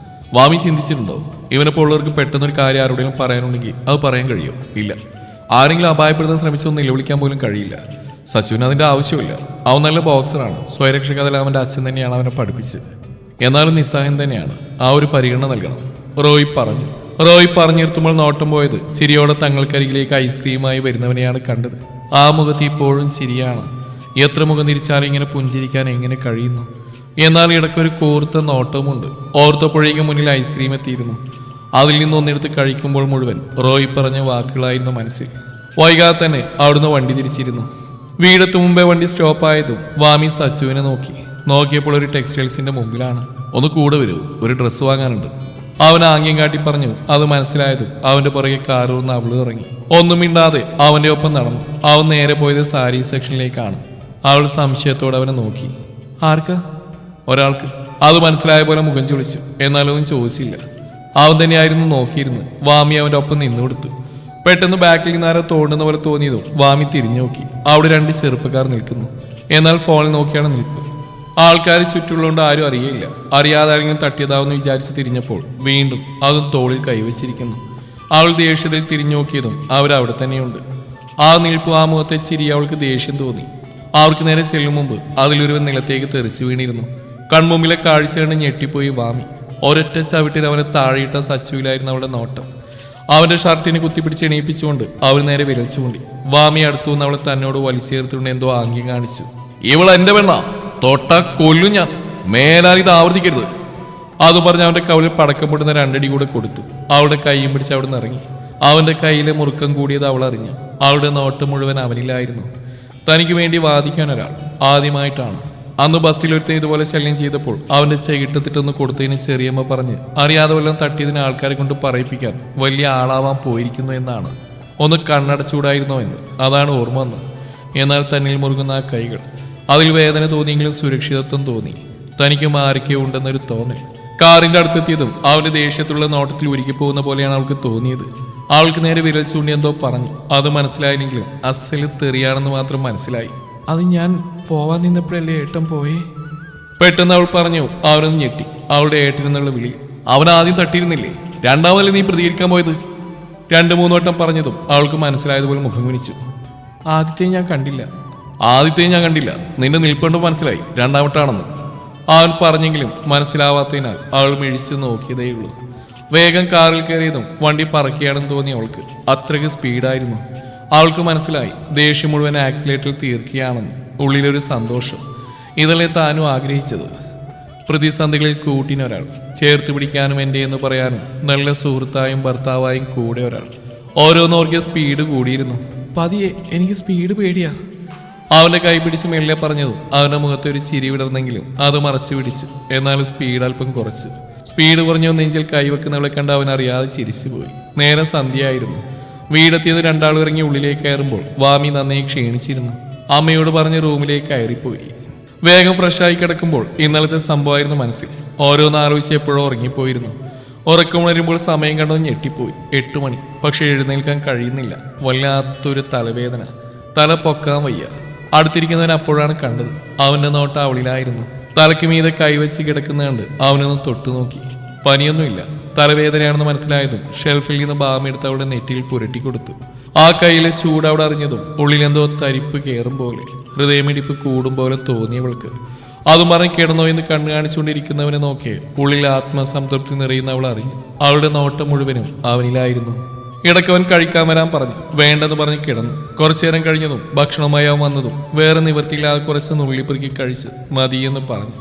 വാമി ചിന്തിച്ചിട്ടുണ്ടോ? ഇവനെപ്പോൾ ഉള്ളവർക്ക് പെട്ടെന്നൊരു കാര്യം ആരോടെങ്കിലും പറയാനുണ്ടെങ്കിൽ അത് പറയാൻ കഴിയോ? ഇല്ല. ആരെങ്കിലും അപായപ്പെടുത്താൻ ശ്രമിച്ചൊന്നും നിലവിളിക്കാൻ പോലും കഴിയില്ല. സച്ചുവിന് അതിൻ്റെ ആവശ്യമില്ല. അവൻ നല്ല ബോക്സറാണ്. സ്വയരക്ഷകതല അവൻ്റെ അച്ഛൻ തന്നെയാണ് അവനെ പഠിപ്പിച്ചത്. എന്നാലും നിസ്സഹായം തന്നെയാണ്. ആ ഒരു പരിഗണന നൽകണം, റോയ് പറഞ്ഞു. റോയ് പറഞ്ഞിരുത്തുമ്പോൾ നോട്ടം പോയത് ചിരിയോടെ തങ്ങൾക്കരികിലേക്ക് ഐസ്ക്രീമായി വരുന്നവനെയാണ് കണ്ടത്. ആ മുഖത്ത് ഇപ്പോഴും ചിരിയാണ്. എത്ര മുഖം തിരിച്ചാലും ഇങ്ങനെ പുഞ്ചിരിക്കാൻ എങ്ങനെ കഴിയുന്നു? എന്നാൽ ഇടയ്ക്കൊരു കൂർത്ത നോട്ടവുമുണ്ട്. ഓർത്തപ്പോഴേക്കും മുന്നിൽ ഐസ്ക്രീം എത്തിയിരുന്നു. അതിൽ നിന്ന് ഒന്നെടുത്ത് കഴിക്കുമ്പോൾ മുഴുവൻ റോയ് പറഞ്ഞ വാക്കുകളായിരുന്നു മനസ്സിൽ. വൈകാതെ തന്നെ അവിടുന്ന് വണ്ടി തിരിച്ചിരുന്നു. വീടെത്തു മുമ്പേ വണ്ടി സ്റ്റോപ്പായതും വാമി സച്ചുവിനെ നോക്കിയപ്പോൾ ഒരു ടെക്സ്റ്റൈൽസിന്റെ മുമ്പിലാണ്. ഒന്ന് കൂടെ വരൂ, ഒരു ഡ്രസ്സ് വാങ്ങാനുണ്ട്. അവൻ ആംഗ്യം കാട്ടി പറഞ്ഞു. അത് മനസ്സിലായതും അവന്റെ പുറകെ കാറൂന്ന് അവള് ഇറങ്ങി. ഒന്നും മിണ്ടാതെ അവന്റെ ഒപ്പം നടന്നു. അവൻ നേരെ പോയത് സാരി സെക്ഷനിലേക്കാണ്. അവൾ സംശയത്തോടെ അവനെ നോക്കി. ആർക്കാ? ഒരാൾക്ക്. അത് മനസ്സിലായ പോലെ മുഖം ചൊളിച്ചു. എന്നാലൊന്നും ചോദിച്ചില്ല. അവൻ തന്നെയായിരുന്നു നോക്കിയിരുന്നു. വാമി അവന്റെ ഒപ്പം നിന്നു കൊടുത്തു. പെട്ടെന്ന് ബാക്കിൽ നിന്നാരോ തോണ്ടുന്ന പോലെ തോന്നിയതും വാമി തിരിഞ്ഞു നോക്കി. അവിടെ രണ്ട് ചെറുപ്പക്കാർ നിൽക്കുന്നു. എന്നാൽ ഫോണിൽ നോക്കിയാണ് നിൽപ്പ്. ആൾക്കാർ ചുറ്റുള്ളതുകൊണ്ട് ആരും അറിയില്ല. അറിയാതെ ആരെങ്കിലും തട്ടിയതാവെന്ന് വിചാരിച്ച് തിരിഞ്ഞപ്പോൾ വീണ്ടും അതും തോളിൽ കൈവച്ചിരിക്കുന്നു. അവൾ ദേഷ്യത്തിൽ തിരിഞ്ഞു നോക്കിയതും അവരവിടെ തന്നെയുണ്ട്. ആ നിൽപ്പ്, ആ മുഖത്തെ ചിരി അവൾക്ക് ദേഷ്യം തോന്നി. അവർക്ക് നേരെ ചെല്ലും മുമ്പ് അതിലൊരുവൻ നിലത്തേക്ക് തെറിച്ചു വീണിരുന്നു. കൺമുമ്പിലെ കാഴ്ച കണ്ട് ഞെട്ടിപ്പോയി വാമി. ഒരൊറ്റ ചവിട്ടിൽ അവനെ താഴെയിട്ട സച്ചുവിലായിരുന്നു അവളുടെ നോട്ടം. അവന്റെ ഷർട്ടിനെ കുത്തിപ്പിടിച്ച് എണീപ്പിച്ചുകൊണ്ട് അവർ നേരെ വിരൽ ചൂണ്ടി. വാമി അടുത്തു നിന്ന് അവളെ തന്നോട് വലിച്ചേർത്തുകൊണ്ട് എന്തോ ആംഗ്യം കാണിച്ചു. ഇവൾ എന്റെ പെണ്ണ, തൊട്ട കൊല്ലും ഞാൻ, മേലാൽ ഇത് ആവർത്തിക്കരുത്. അത് പറഞ്ഞ് അവന്റെ കവലിൽ പടക്കം പൊട്ടുന്ന രണ്ടടി കൂടെ കൊടുത്തു. അവളുടെ കൈയും പിടിച്ച് അവിടെ നിന്ന് ഇറങ്ങി. അവന്റെ കയ്യിലെ മുറുക്കം കൂടിയത് അവൾ അറിഞ്ഞു. അവളുടെ നോട്ടം മുഴുവൻ അവനിലായിരുന്നു. തനിക്ക് വേണ്ടി വാദിക്കാൻ ഒരാൾ ആദ്യമായിട്ടാണ്. അന്ന് ബസ്സിൽ ഒരുത്തൻ ഇതുപോലെ ശല്യം ചെയ്തപ്പോൾ അവന്റെ ചെകിട്ടത്തിട്ടൊന്ന് കൊടുത്തതിന് ചെറിയമ്മ പറഞ്ഞ് അറിയാതെ വല്ലതും തട്ടിയതിന് ആൾക്കാരെ കൊണ്ട് പറയിപ്പിക്കാൻ വലിയ ആളാവാൻ പോയിരിക്കുന്നു എന്നാണ്. ഒന്ന് കണ്ണടച്ചൂടായിരുന്നോ എന്ന് അതാണ് ഓർമ്മ വന്നത്. എന്നാൽ തന്നിൽ മുറുകുന്ന ആ കൈകൾ, അതിൽ വേദന തോന്നിയെങ്കിലും സുരക്ഷിതത്വം തോന്നി. തനിക്ക് മാറിക്കേ ഉണ്ടെന്നൊരു തോന്നൽ. കാറിന്റെ അടുത്തെത്തിയതും അവന്റെ ദേഷ്യത്തുള്ള നോട്ടത്തിൽ ഉരുകിപ്പോകുന്ന പോലെയാണ് അവൾക്ക് തോന്നിയത്. അവൾക്ക് നേരെ വിരൽ ചൂണ്ടി എന്തോ പറഞ്ഞു. അത് മനസ്സിലായില്ലെങ്കിലും അസല് തെറിയാണെന്ന് മാത്രം മനസ്സിലായി. അത് ഞാൻ പോവാൻ നിന്നപ്പോഴല്ലേ ഏട്ടൻ പോയേ? പെട്ടെന്ന് അവൾ പറഞ്ഞു. അവനൊന്ന് ഞെട്ടി. അവളുടെ ഏട്ടനെന്നുള്ള വിളി. അവൻ ആദ്യം തട്ടിയിരുന്നില്ലേ? രണ്ടാമതല്ലേ നീ പ്രതികരിക്കാൻ പോയത്? 2-3 വട്ടം പറഞ്ഞതും അവൾക്ക് മനസ്സിലായതുപോലെ മുഖം കുനിച്ചു. ആദ്യത്തെ ഞാൻ കണ്ടില്ല. നിന്റെ നിൽപ്പുണ്ട് മനസ്സിലായി, രണ്ടാമട്ടാണെന്ന് അവൻ പറഞ്ഞെങ്കിലും മനസ്സിലാവാത്തതിനാൽ അവൾ മിഴിച്ചു നോക്കിയതേയുള്ളൂ. വേഗം കാറിൽ കയറിയതും വണ്ടി പറക്കുകയാണെന്ന് തോന്നി അവൾക്ക്. അത്രയ്ക്ക് സ്പീഡായിരുന്നു. അവൾക്ക് മനസ്സിലായി ദേഷ്യം മുഴുവൻ ആക്സിലേറ്ററിൽ തീർക്കുകയാണെന്ന്. ഉള്ളിലൊരു സന്തോഷം. ഇതല്ലേ താനും ആഗ്രഹിച്ചത്. പ്രതിസന്ധികളിൽ കൂട്ടിനൊരാൾ, ചേർത്ത് പിടിക്കാനും എൻ്റെ എന്ന് പറയാനും നല്ല സുഹൃത്തായും ഭർത്താവായും കൂടെ ഒരാൾ. ഓരോന്നോർക്കിയ സ്പീഡ് കൂടിയിരുന്നു. പതിയെ എനിക്ക് സ്പീഡ് പേടിയാ. അവന്റെ കൈ പിടിച്ച് മെല്ലെ പറഞ്ഞതും അവന്റെ മുഖത്ത് ഒരു ചിരി വിടർന്നെങ്കിലും അത് മറച്ചു പിടിച്ചു. എന്നാലും സ്പീഡ് അല്പം കുറച്ച്. സ്പീഡ് കുറഞ്ഞ നെഞ്ചിൽ കൈവെക്കുന്നവളെ കണ്ട് അവൻ അറിയാതെ ചിരിച്ചു പോയി. നേരെ സന്ധ്യയായിരുന്നു. വീടെത്തിയത് 2 ആൾ ഇറങ്ങി ഉള്ളിലേക്ക് കയറുമ്പോൾ വാമി നന്നായി ക്ഷീണിച്ചിരുന്നു. അമ്മയോട് പറഞ്ഞ് റൂമിലേക്ക് കയറിപ്പോയി. വേഗം ഫ്രഷായി കിടക്കുമ്പോൾ ഇന്നലത്തെ സംഭവമായിരുന്നു മനസ്സിൽ. ഓരോന്ന് ആലോചിച്ച് എപ്പോഴോ ഉറങ്ങിപ്പോയിരുന്നു. ഉറക്കമുണരുമ്പോൾ സമയം കണ്ടോ ഞെട്ടിപ്പോയി. 8 മണി. പക്ഷെ എഴുന്നേൽക്കാൻ കഴിയുന്നില്ല. വല്ലാത്തൊരു തലവേദന. തല പൊക്കാൻ വയ്യ. അടുത്തിരിക്കുന്നവൻ അപ്പോഴാണ് കണ്ടത്. അവന്റെ നോട്ടം അവളിലായിരുന്നു. തലയ്ക്ക് മീതെ കൈവച്ച് കിടക്കുന്ന കണ്ട് അവനൊന്ന് തൊട്ടു നോക്കി. പനിയൊന്നുമില്ല, തലവേദനയാണെന്ന് മനസ്സിലായതും ഷെൽഫിൽ നിന്ന് ബാമെടുത്ത് അവളുടെ നെറ്റിയിൽ പുരട്ടിക്കൊടുത്തു. ആ കയ്യിലെ ചൂട് അവിടെ അറിഞ്ഞതും ഉള്ളിലെന്തോ തരിപ്പ് കയറും പോലെ, ഹൃദയമിടിപ്പ് കൂടും പോലെ തോന്നിയവൾക്ക്. അതും പറഞ്ഞ് കിടന്നോ എന്ന് കണ്ണു കാണിച്ചുകൊണ്ടിരിക്കുന്നവനെ നോക്കി ഉള്ളിൽ ആത്മസംതൃപ്തി നിറയുന്ന അവൾ അറിഞ്ഞു. അവളുടെ നോട്ടം മുഴുവനും അവനിലായിരുന്നു. ഇടയ്ക്കവൻ കഴിക്കാൻ വരാൻ പറഞ്ഞു. വേണ്ടെന്ന് പറഞ്ഞ് കിടന്നു. കുറച്ചു നേരം കഴിഞ്ഞതും ഭക്ഷണമായി അവൻ വന്നതും വേറെ നിവൃത്തിയില്ലാതെ കുറച്ച് നുള്ളിപ്പെറുക്കി കഴിച്ച് മതിയെന്ന് പറഞ്ഞു.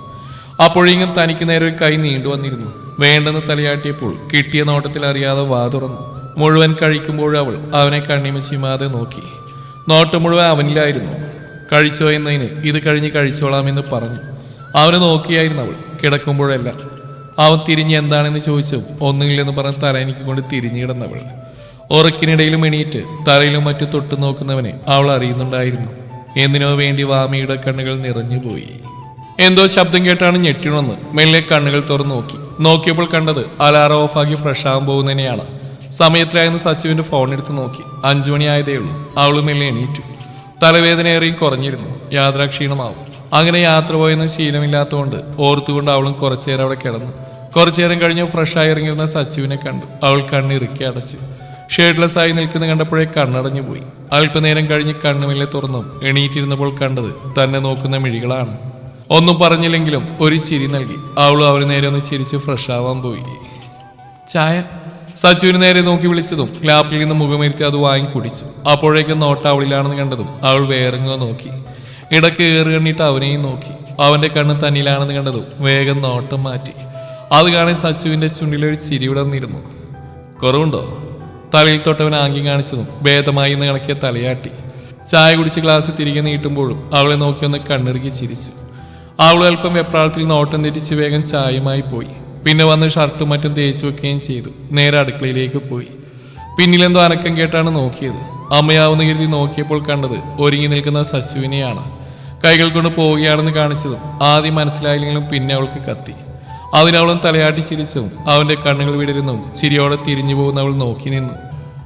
അപ്പോഴെങ്കിലും തനിക്ക് നേരെ ഒരു കൈ നീണ്ടു വന്നിരുന്നു. വേണ്ടെന്ന് തലയാട്ടിയപ്പോൾ കിട്ടിയ നോട്ടത്തിൽ അറിയാതെ വാ തുറന്നു. മുഴുവൻ കഴിക്കുമ്പോഴും അവൾ അവനെ കണ്ണിമച്ചിമാതെ നോക്കി. നോട്ടം മുഴുവൻ അവനിലായിരുന്നു. കഴിച്ചോ എന്നതിന് ഇത് കഴിഞ്ഞ് കഴിച്ചോളാമെന്ന് പറഞ്ഞു. അവനെ നോക്കിയായിരുന്നു അവൾ കിടക്കുമ്പോഴല്ല. അവൻ തിരിഞ്ഞ് എന്താണെന്ന് ചോദിച്ചു. ഒന്നുമില്ലെന്ന് പറഞ്ഞ് തല എനിക്ക് കൊണ്ട് തിരിഞ്ഞിടുന്നവൾ. ഉറക്കിനിടയിലും എണീറ്റ് തലയിലും മറ്റു തൊട്ടു നോക്കുന്നവനെ അവൾ അറിയുന്നുണ്ടായിരുന്നു. എന്തിനോ വേണ്ടി വാമിയുടെ കണ്ണുകൾ നിറഞ്ഞുപോയി. എന്തോ ശബ്ദം കേട്ടാണ് ഞെട്ടിണമെന്ന് മെല്ലെ കണ്ണുകൾ തുറന്നു നോക്കിയപ്പോൾ കണ്ടത് അലാറം ഓഫാക്കി ഫ്രഷ് ആകാൻ പോകുന്നതിനെയാണ്. സമയത്തിലായെന്ന് സച്ചുവിന്റെ ഫോൺ എടുത്ത് നോക്കി. 5 മണിയായതേ ഉള്ളൂ. അവൾ മെല്ലെ എണീറ്റു. തലവേദന ഏറെയും കുറഞ്ഞിരുന്നു. യാത്രാക്ഷീണമാവും. അങ്ങനെ യാത്ര പോയെന്ന് ശീലമില്ലാത്തതുകൊണ്ട് ഓർത്തുകൊണ്ട് അവളും കുറച്ചുനേരം അവിടെ കിടന്നു. കുറച്ചുനേരം കഴിഞ്ഞ് ഫ്രഷായി ഇറങ്ങിയിരുന്ന സച്ചുവിനെ കണ്ടു. അവൾ കണ്ണിറുക്കി അടച്ച് ഷേഡ്ലെസ് ആയി നിൽക്കുന്ന കണ്ടപ്പോഴേ കണ്ണടഞ്ഞു പോയി. അല്പനേരം കഴിഞ്ഞ് കണ്ണുമില്ലെ തുറന്നു എണീറ്റിരുന്നപ്പോൾ കണ്ടത് തന്നെ നോക്കുന്ന മിഴികളാണ്. ഒന്നും പറഞ്ഞില്ലെങ്കിലും ഒരു ചിരി നൽകി. അവളും അവന് നേരെ ഒന്ന് ചിരിച്ച് ഫ്രഷ് ആവാൻ പോയി. ചായ സച്ചുവിന് നേരെ നോക്കി വിളിച്ചതും ലാപ്പിൽ നിന്ന് മുഖമേർത്തി അത് വാങ്ങി കുടിച്ചു. അപ്പോഴേക്കും നോട്ട അവളിലാണെന്ന് കണ്ടതും അവൾ വേറെങ്ങോ നോക്കി. ഇടയ്ക്ക് കണ്ണിട്ട് അവനെയും നോക്കി. അവന്റെ കണ്ണ് തന്നിലാണെന്ന് കണ്ടതും വേഗം നോട്ടം മാറ്റി. അത് കാണാൻ സച്ചുവിന്റെ ചുണ്ടിലൊരു ചിരി വിടർന്നിരുന്നു. കുറവുണ്ടോ? തലയിൽ തൊട്ടവൻ ആംഗ്യം കാണിച്ചതും ഭേദമായി എന്ന് കണക്കിയ തലയാട്ടി. ചായ കുടിച്ച് ഗ്ലാസ് തിരികെ നീട്ടുമ്പോഴും അവളെ നോക്കി ഒന്ന് കണ്ണിറുക്കി ചിരിച്ചു. അവൾ അല്പം വെപ്രാളത്തിൽ നോട്ടം തെറ്റിച്ച് വേഗം ചായയുമായി പോയി. പിന്നെ വന്ന് ഷർട്ടും മറ്റും തേച്ച് വെക്കുകയും ചെയ്തു. നേരെ അടുക്കളയിലേക്ക് പോയി. പിന്നിലെന്തോ അനക്കം കേട്ടാണ് നോക്കിയത്. അമ്മയാവുന്ന കരുതി നോക്കിയപ്പോൾ കണ്ടത് ഒരുങ്ങി നിൽക്കുന്ന സച്ചുവിനെയാണ്. കൈകൾ കൊണ്ട് പോവുകയാണെന്ന് കാണിച്ചതും ആദ്യം മനസ്സിലായില്ലെങ്കിലും പിന്നെ അവൾക്ക് കത്തി. അതിനവളും തലയാട്ടി ചിരിച്ചതും അവന്റെ കണ്ണുകൾ വിടരുന്നതും ചിരിയോടെ തിരിഞ്ഞു പോകുന്ന അവൾ നോക്കി നിന്നു.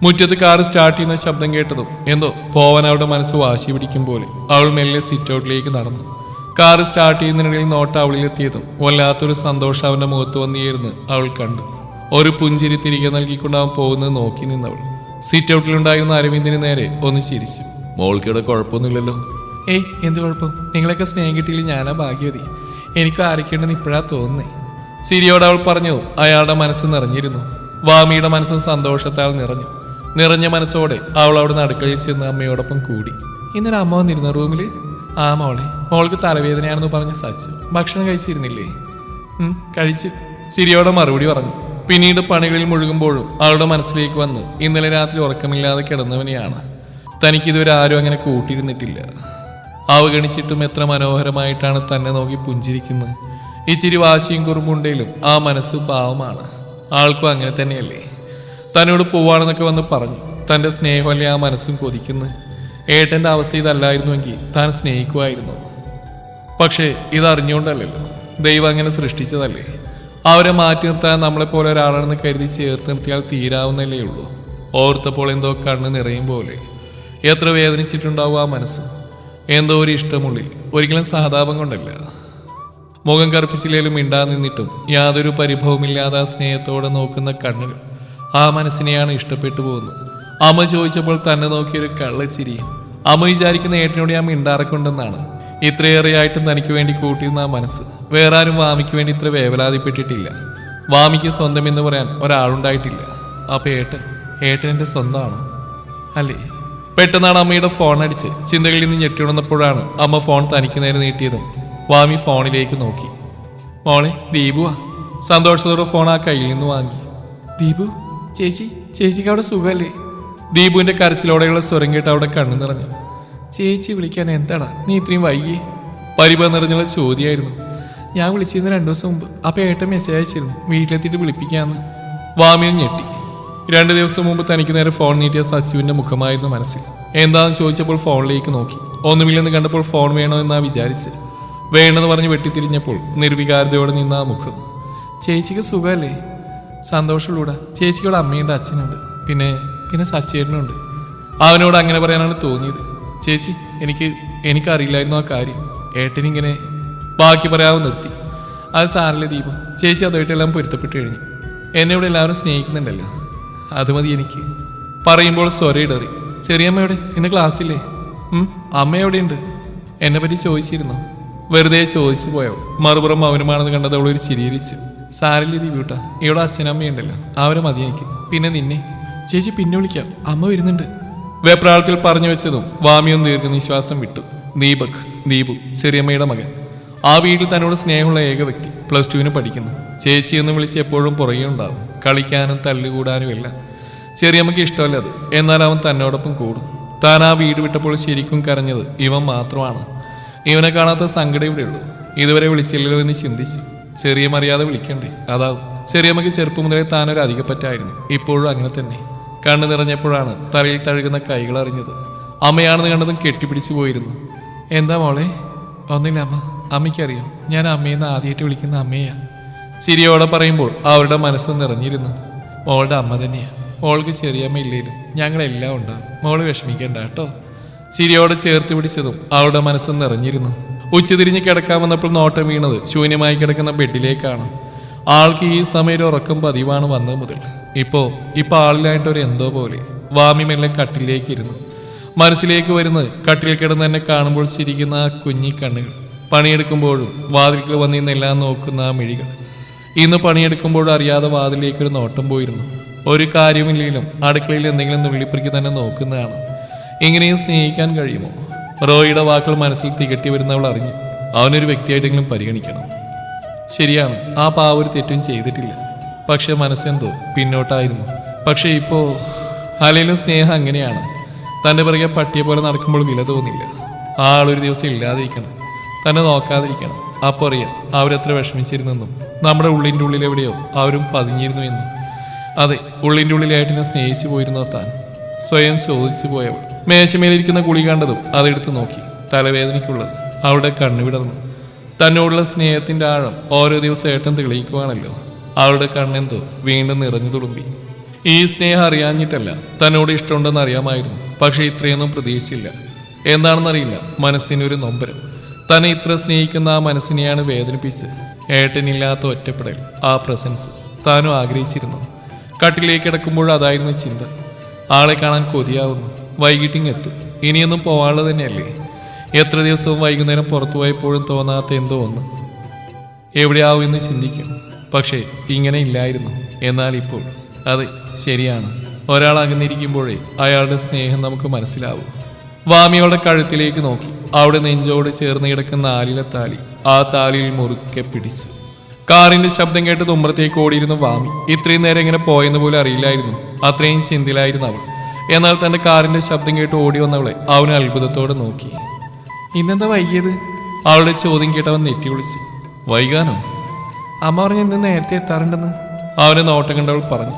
മുറ്റത്ത് കാർ സ്റ്റാർട്ട് ചെയ്യുന്ന ശബ്ദം കേട്ടതും എന്തോ പോവാൻ അവളുടെ മനസ്സ് വാശി പിടിക്കും പോലെ അവൾ മെല്ലെ സിറ്റ് ഔട്ടിലേക്ക് നടന്നു. കാർ സ്റ്റാർട്ട് ചെയ്യുന്നതിനിടയിൽ നോട്ട അവളിലെത്തിയതും വല്ലാത്തൊരു സന്തോഷം അവന്റെ മുഖത്ത് വന്നിരുന്ന് അവൾ കണ്ടു. ഒരു പുഞ്ചിരി തിരികെ നൽകിക്കൊണ്ട് അവൻ പോകുന്നത് നോക്കി നിന്നവൾ സിറ്റ് ഔട്ടിലുണ്ടായിരുന്ന അരവിന്ദിന് നേരെ ഒന്ന് ചിരിച്ചു. മോൾക്കിടെ കുഴപ്പമൊന്നുമില്ലല്ലോ. ഏയ് എന്ത് കുഴപ്പം, നിങ്ങളൊക്കെ സ്നേഹം കിട്ടിയില്ല ഞാനാ ഭാഗ്യവതി. എനിക്ക് ആരൊക്കെയുണ്ടെന്ന് ഇപ്പോഴാ തോന്നുന്നേ. ചിരിയോടെ അവൾ പറഞ്ഞു. അയാളുടെ മനസ്സ് നിറഞ്ഞിരുന്നു. വാമിയുടെ മനസ്സും സന്തോഷത്താൽ നിറഞ്ഞു. നിറഞ്ഞ മനസ്സോടെ അവൾ അവിടെ അടുക്കളയിൽ ചെന്ന് അമ്മയോടൊപ്പം കൂടി. ഇന്നലെ അമ്മ വന്നിരുന്ന റൂമിൽ? ആ മോളെ, മോൾക്ക് തലവേദനയാണെന്ന് പറഞ്ഞ് സച്ചു. ഭക്ഷണം കഴിച്ചിരുന്നില്ലേ? കഴിച്ചു. ചിരിയോടെ മറുപടി പറഞ്ഞു. പിന്നീട് പണികളിൽ മുഴുകുമ്പോഴും അവളുടെ മനസ്സിലേക്ക് വന്ന് ഇന്നലെ രാത്രി ഉറക്കമില്ലാതെ കിടന്നവനെയാണ്. തനിക്കിതുവരെ ആരും അങ്ങനെ കൂട്ടിയിരുന്നിട്ടില്ല. അവഗണിച്ചിട്ടും എത്ര മനോഹരമായിട്ടാണ് തന്നെ നോക്കി പുഞ്ചിരിക്കുന്നത്. ഇച്ചിരി വാശിയും കുറുമ്പുണ്ടേലും ആ മനസ്സ് പാവമാണ്. ആൾക്കും അങ്ങനെ തന്നെയല്ലേ. തന്നോട് പോവാണെന്നൊക്കെ വന്ന് പറഞ്ഞു. തൻ്റെ സ്നേഹമല്ലേ ആ മനസ്സും കൊതിക്കുന്നത്. ഏട്ടൻ്റെ അവസ്ഥ ഇതല്ലായിരുന്നുവെങ്കിൽ താൻ സ്നേഹിക്കുമായിരുന്നു. പക്ഷേ ഇതറിഞ്ഞുകൊണ്ടല്ലല്ലോ. ദൈവം അങ്ങനെ സൃഷ്ടിച്ചതല്ലേ. അവരെ മാറ്റി നിർത്താൻ നമ്മളെപ്പോലെ ഒരാളാണെന്ന് കരുതി ചേർത്ത് നിർത്തിയാൽ തീരാവുന്നല്ലേ ഉള്ളൂ. ഓർത്തപ്പോൾ എന്തോ കണ്ണ് നിറയും പോലെ. എത്ര വേദനിച്ചിട്ടുണ്ടാവും ആ മനസ്സ്. എന്തോ ഒരു ഇഷ്ടമുള്ളിൽ, ഒരിക്കലും സഹതാപം കൊണ്ടല്ല. മുഖം കറുപ്പിച്ചില്ലേലും മിണ്ടാ നിന്നിട്ടും യാതൊരു പരിഭവമില്ലാതെ ആ സ്നേഹത്തോടെ നോക്കുന്ന കണ്ണുകൾ ആ മനസ്സിനെയാണ് ഇഷ്ടപ്പെട്ടു പോകുന്നത്. അമ്മ ചോദിച്ചപ്പോൾ തന്നെ നോക്കിയൊരു കള്ളച്ചിരി. അമ്മ വിചാരിക്കുന്ന ഏട്ടനോട് ഞാൻ മിണ്ടാറക്കൊണ്ടെന്നാണ്. ഇത്രയേറെയായിട്ടും തനിക്ക് വേണ്ടി കൂട്ടിയിരുന്ന ആ മനസ്സ് വേറെ ആരും വാമിക്ക് വേണ്ടി ഇത്ര വേവലാതിപ്പെട്ടിട്ടില്ല. വാമിക്ക് സ്വന്തം എന്ന് പറയാൻ ഒരാളുണ്ടായിട്ടില്ല. അപ്പൊ ഏട്ടൻ എന്റെ സ്വന്തമാണോ? അല്ലേ? പെട്ടെന്നാണ് അമ്മയുടെ ഫോൺ അടിച്ച് ചിന്തകളിൽ നിന്ന് ഞെട്ടിയുണർന്നപ്പോഴാണ് അമ്മ ഫോൺ തനിക്ക് നേരെ നീട്ടിയതും വാമി ഫോണിലേക്ക് നോക്കി. മോളെ, ദീപുവാ. സന്തോഷത്തോടെ ഫോൺ ആ കയ്യിൽ നിന്ന് വാങ്ങി. ദീപു ചേച്ചിക്ക് അവിടെ സുഖമല്ലേ? ദീപുവിന്റെ കരച്ചിലോടെയുള്ള സ്വരം കേട്ട് അവിടെ കണ്ണു നിറഞ്ഞു. ചേച്ചി വിളിക്കാൻ എന്താടാ നീ ഇത്രയും വൈകി? പരിഭവം നിറഞ്ഞുള്ള ചോദ്യമായിരുന്നു. ഞാൻ വിളിച്ചിരുന്നു 2 ദിവസം മുമ്പ്. അപ്പൊ ഏട്ടൻ മെസ്സേജ് അയച്ചിരുന്നു വീട്ടിലെത്തിയിട്ട് വിളിപ്പിക്കാന്ന്. വാമിയും ഞെട്ടി. 2 ദിവസം മുമ്പ് തനിക്ക് നേരെ ഫോൺ നീട്ടിയ സച്ചുവിന്റെ മുഖമായിരുന്നു മനസ്സിൽ. എന്താണെന്ന് ചോദിച്ചപ്പോൾ ഫോണിലേക്ക് നോക്കി. ഒന്നുമില്ലെന്ന് കണ്ടപ്പോൾ ഫോൺ വേണോ എന്നാ വിചാരിച്ച്. വേണമെന്ന് പറഞ്ഞ് വെട്ടിത്തിരിഞ്ഞപ്പോൾ നിർവികാരതയോടെ നിന്ന ആ മുഖം. ചേച്ചിക്ക് സുഖമല്ലേ? സന്തോഷമുള്ളൂടാ. ചേച്ചിക്കോട് അമ്മയുണ്ട്, അച്ഛനുണ്ട്, പിന്നെ സച്ചേട്ടനുണ്ട്. അവനോട് അങ്ങനെ പറയാനാണ് തോന്നിയത്. ചേച്ചി, എനിക്കറിയില്ലായിരുന്നു ആ കാര്യം. ഏട്ടനിങ്ങനെ ബാക്കി പറയാതെ നിർത്തി. അത് സാറിലെ ദീപം. ചേച്ചി അതുമായിട്ടെല്ലാം പൊരുത്തപ്പെട്ട് കഴിഞ്ഞു. എന്നെ ഇവിടെ എല്ലാവരും സ്നേഹിക്കുന്നുണ്ടല്ലോ, അത് മതി എനിക്ക്. പറയുമ്പോൾ സ്വരയിടറി. ചെറിയമ്മയോടെ ഇന്ന് ക്ലാസ്സില്ലേ? അമ്മ എവിടെയുണ്ട്? എന്നെ പറ്റി ചോദിച്ചിരുന്നോ? വെറുതെ ചോദിച്ചു പോയോ? മറുപുറം അവനുമാണെന്ന് കണ്ടത് അവൾ ഒരു ചിരിയിരിച്ചു. സാരില്ല ദീപൂട്ടാ, ഇവിടെ അച്ഛനമ്മയുണ്ടല്ലോ, അവരെ മതിയാക്കി. പിന്നെ നിന്നെ ചേച്ചി പിന്നെ വിളിക്കാം, അമ്മ വരുന്നുണ്ട്. വെപ്രാളത്തിൽ പറഞ്ഞു വെച്ചതും വാമിയും ദീർഘനിശ്വാസം വിട്ടു. ദീപു ചെറിയമ്മയുടെ മകൻ. ആ വീട്ടിൽ തന്നോട് സ്നേഹമുള്ള ഏക വ്യക്തി. +2 പഠിക്കുന്നു. ചേച്ചി എന്ന് വിളിച്ച് എപ്പോഴും പുറകെ ഉണ്ടാവും. കളിക്കാനും തല്ലുകൂടാനും എല്ലാം. ചെറിയമ്മയ്ക്ക് ഇഷ്ടമല്ല അത്. എന്നാൽ അവൻ തന്നോടൊപ്പം കൂടും. താൻ ആ വീട് വിട്ടപ്പോൾ ശരിക്കും കരഞ്ഞത് ഇവൻ മാത്രമാണ്. ഇവനെ കാണാത്ത സങ്കടം ഇവിടെ ഉള്ളൂ. ഇതുവരെ വിളിച്ചില്ലല്ലോ എന്ന് ചിന്തിച്ചു. ചെറിയമ്മ അറിയാതെ വിളിക്കണ്ടേ, അതാവും. ചെറിയമ്മയ്ക്ക് ചെറുപ്പം മുതലേ താനൊരു അധികപ്പറ്റായിരുന്നു. ഇപ്പോഴും അങ്ങനെ തന്നെ. കണ്ണു നിറഞ്ഞപ്പോഴാണ് തലയിൽ തഴുകുന്ന കൈകൾ അറിഞ്ഞത്. അമ്മയാണെന്ന് കണ്ടതും കെട്ടിപ്പിടിച്ചു പോയിരുന്നു. എന്താ മോളെ? ഒന്നില്ല അമ്മ, അമ്മയ്ക്കറിയാം ഞാൻ അമ്മയെന്ന് ആദ്യമായിട്ട് വിളിക്കുന്ന അമ്മയാ. ചിരിയോടെ പറയുമ്പോൾ അവരുടെ മനസ്സ് നിറഞ്ഞിരുന്നു. മോളുടെ അമ്മ തന്നെയാ. മോൾക്ക് ചെറിയമ്മ ഇല്ലേലും ഞങ്ങളെല്ലാം ഉണ്ടാവും. മോള് വിഷമിക്കേണ്ട കേട്ടോ. ചിരിയോടെ ചേർത്ത് പിടിച്ചതും അവളുടെ മനസ്സ് നിറഞ്ഞിരുന്നു. ഉച്ചതിരിഞ്ഞ് കിടക്കാൻ വന്നപ്പോൾ നോട്ടം വീണത് ശൂന്യമായി കിടക്കുന്ന ബെഡിലേക്കാണ്. ആൾക്ക് ഈ സമയം ഉറക്കം പതിവാണ് വന്നത് മുതൽ. ഇപ്പോ ആളിലായിട്ടൊരു എന്തോ പോലെ. വാമി മെല്ലെ കട്ടിലേക്ക് ഇരുന്നു. മനസ്സിലേക്ക് വരുന്നത് കട്ടിൽ കിടന്ന് തന്നെ കാണുമ്പോൾ ചിരിക്കുന്ന ആ കുഞ്ഞി കണ്ണുകൾ. പണിയെടുക്കുമ്പോഴും വാതിൽക്കൽ വന്നിന്നെല്ലാം നോക്കുന്ന ആ മിഴികൾ. ഇന്ന് പണിയെടുക്കുമ്പോഴും അറിയാതെ വാതിലേക്കൊരു നോട്ടം പോയിരുന്നു. ഒരു കാര്യമില്ലെങ്കിലും അടുക്കളയിൽ എന്തെങ്കിലും നുള്ളിപ്പറിക്ക് തന്നെ നോക്കുന്നതാണ്. എങ്ങനെയും സ്നേഹിക്കാൻ കഴിയുമോ? റോയിയുടെ വാക്കുകൾ മനസ്സിൽ തികട്ടി വരുന്നവൾ അറിഞ്ഞു. അവനൊരു വ്യക്തിയായിട്ടെങ്കിലും പരിഗണിക്കണം. ശരിയാണ്, ആ പാവ ഒരു തെറ്റും ചെയ്തിട്ടില്ല. പക്ഷെ മനസ്സെന്തോ പിന്നോട്ടായിരുന്നു. പക്ഷെ ഇപ്പോ അല്ലെങ്കിലും സ്നേഹം അങ്ങനെയാണ്. തൻ്റെ പിറകെ പട്ടിയെ പോലെ നടക്കുമ്പോൾ വില തോന്നില്ല. ആ ആളൊരു ദിവസം ഇല്ലാതിരിക്കണം, തന്നെ നോക്കാതിരിക്കണം. അപ്പോൾ അറിയാം അവരെത്ര വിഷമിച്ചിരുന്നെന്നും നമ്മുടെ ഉള്ളിൻ്റെ ഉള്ളിൽ എവിടെയോ അവരും പതിഞ്ഞിരുന്നു എന്നും. അതെ, ഉള്ളിൻ്റെ ഉള്ളിലായിട്ടിനെ സ്നേഹിച്ചു പോയിരുന്നോ താൻ? സ്വയം ചോദിച്ചു പോയവൾ മേശമേലിരിക്കുന്ന ഗുളി കണ്ടതും അതെടുത്ത് നോക്കി. തലവേദനയ്ക്കുള്ളത് അവളുടെ കണ്ണു വിടർന്നു. തന്നോടുള്ള സ്നേഹത്തിന്റെ ആഴം ഓരോ ദിവസം ഏട്ടൻ തെളിയിക്കുവാണല്ലോ. അവളുടെ കണ്ണെന്തോ വീണ്ടും നിറഞ്ഞു തുളുമ്പി. ഈ സ്നേഹം അറിയാഞ്ഞിട്ടല്ല, തന്നോട് ഇഷ്ടമുണ്ടെന്ന് അറിയാമായിരുന്നു. പക്ഷെ ഇത്രയൊന്നും പ്രതീക്ഷിച്ചില്ല. എന്താണെന്നറിയില്ല, മനസ്സിനൊരു നൊമ്പരം. തന്നെ ഇത്ര സ്നേഹിക്കുന്ന ആ മനസ്സിനെയാണ് വേദനിപ്പിച്ച്. ഏട്ടനില്ലാത്ത ഒറ്റപ്പെടൽ, ആ പ്രസൻസ് താനും ആഗ്രഹിച്ചിരുന്നു. കട്ടിലേക്ക് കിടക്കുമ്പോൾ അതായിരുന്നു ചിന്ത. ആളെ കാണാൻ കൊതിയാവുന്നു. വൈകിട്ടിങ് എത്തും. ഇനിയൊന്നും പോവാനുള്ളത് തന്നെയല്ലേ. എത്ര ദിവസവും വൈകുന്നേരം പുറത്തുപോയപ്പോഴും തോന്നാത്ത എന്തോ ഒന്ന്. എവിടെയാവും എന്ന് ചിന്തിക്കും. പക്ഷേ ഇങ്ങനെ ഇല്ലായിരുന്നു. എന്നാൽ ഇപ്പോൾ അതെ, ശരിയാണ്. ഒരാൾ അകന്നിരിക്കുമ്പോഴേ അയാളുടെ സ്നേഹം നമുക്ക് മനസ്സിലാവും. വാമിയുടെ കഴുത്തിലേക്ക് നോക്കി. അവിടെ നെഞ്ചോട് ചേർന്ന് കിടക്കുന്ന ആലിലെ താലി ആ താലിയിൽ മുറുക്കെ പിടിച്ചു. കാറിന്റെ ശബ്ദം കേട്ട് തുമ്പറത്തേക്ക് ഓടിയിരുന്ന വാമി ഇത്രയും നേരം എങ്ങനെ പോയെന്ന് പോലും അറിയില്ലായിരുന്നു. അത്രയും ചിന്തയിലായിരുന്നു അവൾ. എന്നാൽ തന്റെ കാറിന്റെ ശബ്ദം കേട്ട് ഓടി വന്നവളെ അവന് അത്ഭുതത്തോടെ നോക്കി. ഇന്നെന്താ വൈകിയത്? അവളുടെ ചോദ്യം കേട്ടവൻ നെറ്റി വിളിച്ചു. വൈകാനോ? അമ്മ പറഞ്ഞു ഇന്ന് നേരത്തെ എത്താറുണ്ടെന്ന്. അവനെ നോട്ടം കണ്ടവൾ പറഞ്ഞു.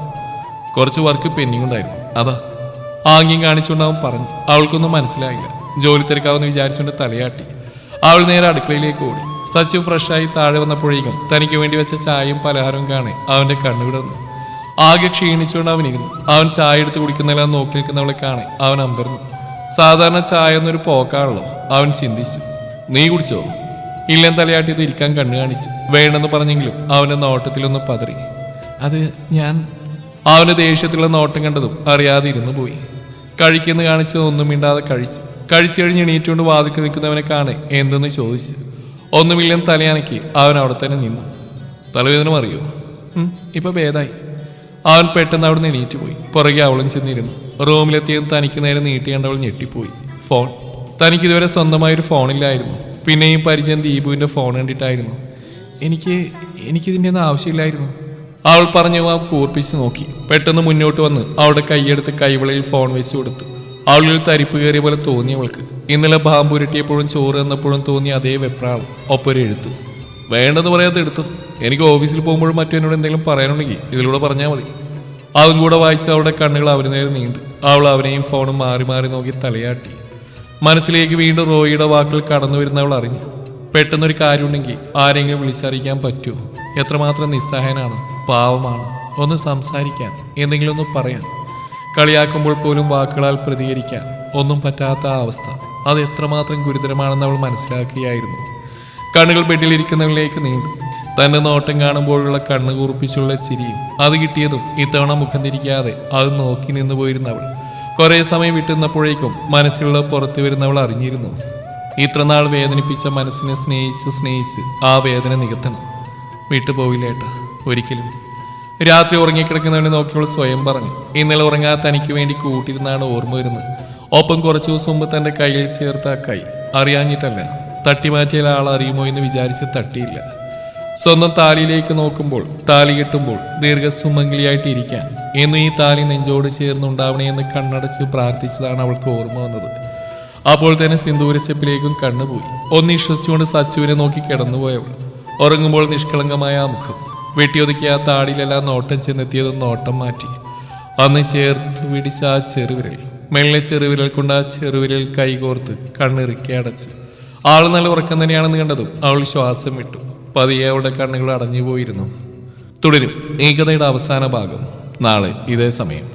കുറച്ച് വർക്ക് പെൻഡിങ് ഉണ്ടായിരുന്നു, അതാ. ആംഗ്യം കാണിച്ചുകൊണ്ട് അവൻ പറഞ്ഞു. അവൾക്കൊന്നും മനസ്സിലായില്ല. ജോലി തിരക്കാവെന്ന് വിചാരിച്ചുകൊണ്ട് തലയാട്ടി. അവൾ നേരെ അടുക്കളയിലേക്ക് ഓടി. സച്ചു ഫ്രഷായി താഴെ വന്നപ്പോഴേക്കും തനിക്ക് വേണ്ടി വെച്ച ചായയും പലഹാരവും കാണെ അവന്റെ കണ്ണു വിടർന്നു. ആകെ ക്ഷീണിച്ചുകൊണ്ട് അവനിരുന്നു. അവൻ ചായ എടുത്ത് കുടിക്കുന്നില്ല നോക്കി നിൽക്കുന്നവളെ കാണെ അവൻ അമ്പരന്നു. സാധാരണ ചായ എന്നൊരു പോക്കാണല്ലോ, അവൻ ചിന്തിച്ചു. നീ കുടിച്ചോ? ഇല്ലെന്ന് തലയാട്ടിയത് ഇരിക്കാൻ കണ്ണു കാണിച്ചു. വേണ്ടെന്ന് പറഞ്ഞെങ്കിലും അവന്റെ നോട്ടത്തിലൊന്ന് പതറി. അത് ഞാൻ. അവന്റെ ദേഷ്യത്തിലുള്ള നോട്ടം കണ്ടതും അറിയാതെ ഇരുന്നു പോയി. കഴിക്കുന്ന കാണിച്ചത് ഒന്നും മിണ്ടാതെ കഴിച്ചു കഴിഞ്ഞ് എണീറ്റുകൊണ്ട് വാതിക്ക് നിൽക്കുന്നവനെ കാണെ എന്തെന്ന് ചോദിച്ചു. ഒന്നുമില്ലെന്ന് തലയാനയ്ക്ക് അവൻ അവിടെ തന്നെ നിന്നു. തലവേദന അറിയോ? ഇപ്പൊ ഭേദായി. അവൻ പെട്ടെന്ന് അവിടെ നിന്ന് എണീറ്റ് പോയി. പുറകെ അവളും ചെന്നിരുന്നു. റൂമിലെത്തിയത് തനിക്ക് നേരെ നീട്ടി കണ്ടവൾ ഞെട്ടിപ്പോയി. ഫോൺ. തനിക്കിതുവരെ സ്വന്തമായൊരു ഫോണില്ലായിരുന്നു. പിന്നെയും പരിചയം ദീപുവിന്റെ ഫോൺ കണ്ടിട്ടായിരുന്നു. എനിക്കിതിൻ്റെ ഒന്നും ആവശ്യമില്ലായിരുന്നു. അവൾ പറഞ്ഞു. ആ കൂർപ്പിച്ച് നോക്കി. പെട്ടെന്ന് മുന്നോട്ട് വന്ന് അവളുടെ കൈയെടുത്ത് കൈവളയിൽ ഫോൺ വെച്ച് കൊടുത്തു. അവളിൽ തരിപ്പ് കയറിയ പോലെ തോന്നിയവൾക്ക് ഇന്നലെ ബാമ്പുരുട്ടിയപ്പോഴും ചോറ് എന്നപ്പോഴും തോന്നിയ അതേ വെപ്രാളം ഒപ്പൊരു എഴുത്തു. വേണ്ടെന്ന് പറയാതെ എടുത്തു. എനിക്ക് ഓഫീസിൽ പോകുമ്പോഴും മറ്റെന്നോട് എന്തെങ്കിലും പറയാനുണ്ടെങ്കിൽ ഇതിലൂടെ പറഞ്ഞാൽ മതി. അതും കൂടെ വായിച്ച് അവളുടെ കണ്ണുകൾ അവന് നേരെ നീണ്ടു. അവൾ അവനെയും ഫോണും മാറി മാറി നോക്കി തലയാട്ടി. മനസ്സിലേക്ക് വീണ്ടും റോയിയുടെ വാക്കുകൾ കടന്നു വരുന്നവൾ അറിഞ്ഞു. പെട്ടെന്നൊരു കാര്യമുണ്ടെങ്കിൽ ആരെങ്കിലും വിളിച്ചറിയിക്കാൻ പറ്റുമോ? എത്രമാത്രം നിസ്സഹായനാണ്, പാവമാണ്. ഒന്ന് സംസാരിക്കാൻ, എന്തെങ്കിലും ഒന്ന് പറയാൻ. കളിയാക്കുമ്പോൾ പോലും വാക്കുകളാൽ പ്രതികരിക്കാൻ ഒന്നും പറ്റാത്ത ആ അവസ്ഥ, അത് എത്രമാത്രം ഗുരുതരമാണെന്ന് അവൾ മനസ്സിലാക്കുകയായിരുന്നു. കണ്ണുകൾ ബെഡിലിരിക്കുന്നവരിലേക്ക് നീണ്ടു. തന്നെ നോട്ടം കാണുമ്പോഴുള്ള കണ്ണ് കൂർപ്പിച്ചുള്ള ചിരിയും അത് കിട്ടിയതും ഇത്തവണ മുഖം തിരിക്കാതെ അത് നോക്കി നിന്നു പോയിരുന്നവൾ കുറെ സമയം വിട്ടുന്നപ്പോഴേക്കും മനസ്സിലുള്ള പുറത്തു വരുന്നവൾ അറിഞ്ഞിരുന്നു. ഇത്രനാൾ വേദനിപ്പിച്ച മനസ്സിനെ സ്നേഹിച്ച് ആ വേദന നികത്തണം. വിട്ടുപോവില്ലേട്ടാ, ഒരിക്കലും. രാത്രി ഉറങ്ങിക്കിടക്കുന്നവനെ നോക്കിയവൾ സ്വയം പറഞ്ഞു. ഇന്നലെ ഉറങ്ങാതെ തനിക്ക് വേണ്ടി കൂട്ടിരുന്നാണ് ഓർമ്മ വരുന്നത്. ഒപ്പം കുറച്ചു ദിവസം മുമ്പ് തന്റെ കയ്യിൽ ചേർത്ത ആ കൈ അറിയാഞ്ഞിട്ടല്ല, തട്ടിമാറ്റിയ ആൾ അറിയുമോ എന്ന് വിചാരിച്ച് തട്ടിയില്ല. സ്വന്തം താലിയിലേക്ക് നോക്കുമ്പോൾ, താലി കെട്ടുമ്പോൾ ദീർഘസുമംഗലിയായിട്ട് ഇരിക്കാൻ എന്നും ഈ താലി നെഞ്ചോട് ചേർന്നുണ്ടാവണേ എന്ന് കണ്ണടച്ച് പ്രാർത്ഥിച്ചതാണ് അവൾക്ക് ഓർമ്മ വന്നത്. അപ്പോൾ തന്നെ സിന്ദൂരച്ചെപ്പിലേക്കും കണ്ണുപോയി. ഒന്ന് വിശ്വസിച്ചുകൊണ്ട് സച്ചുവിനെ നോക്കി കിടന്നുപോയവൾ. ഉറങ്ങുമ്പോൾ നിഷ്കളങ്കമായ ആ മുഖം, വെട്ടിയൊതുക്കിയ ആ താടിയിലെല്ലാം നോട്ടം ചെന്നെത്തിയതും നോട്ടം മാറ്റി. അന്ന് ചേർത്ത് പിടിച്ച ആ ചെറുവിരൽ, മെല്ലെ ചെറുവിരൽ കൊണ്ട് ആ ചെറുവിരൽ കൈകോർത്ത് കണ്ണിറുക്കി അടച്ചു. ആൾ നല്ല ഉറക്കം തന്നെയാണെന്ന് കണ്ടതും അവൾ ശ്വാസം വിട്ടു. പതിയെ അവളുടെ കണ്ണുകൾ അടഞ്ഞുപോയിരുന്നു. തുടരും ഈ കഥയുടെ അവസാന ഭാഗം നാളെ ഇതേ സമയം.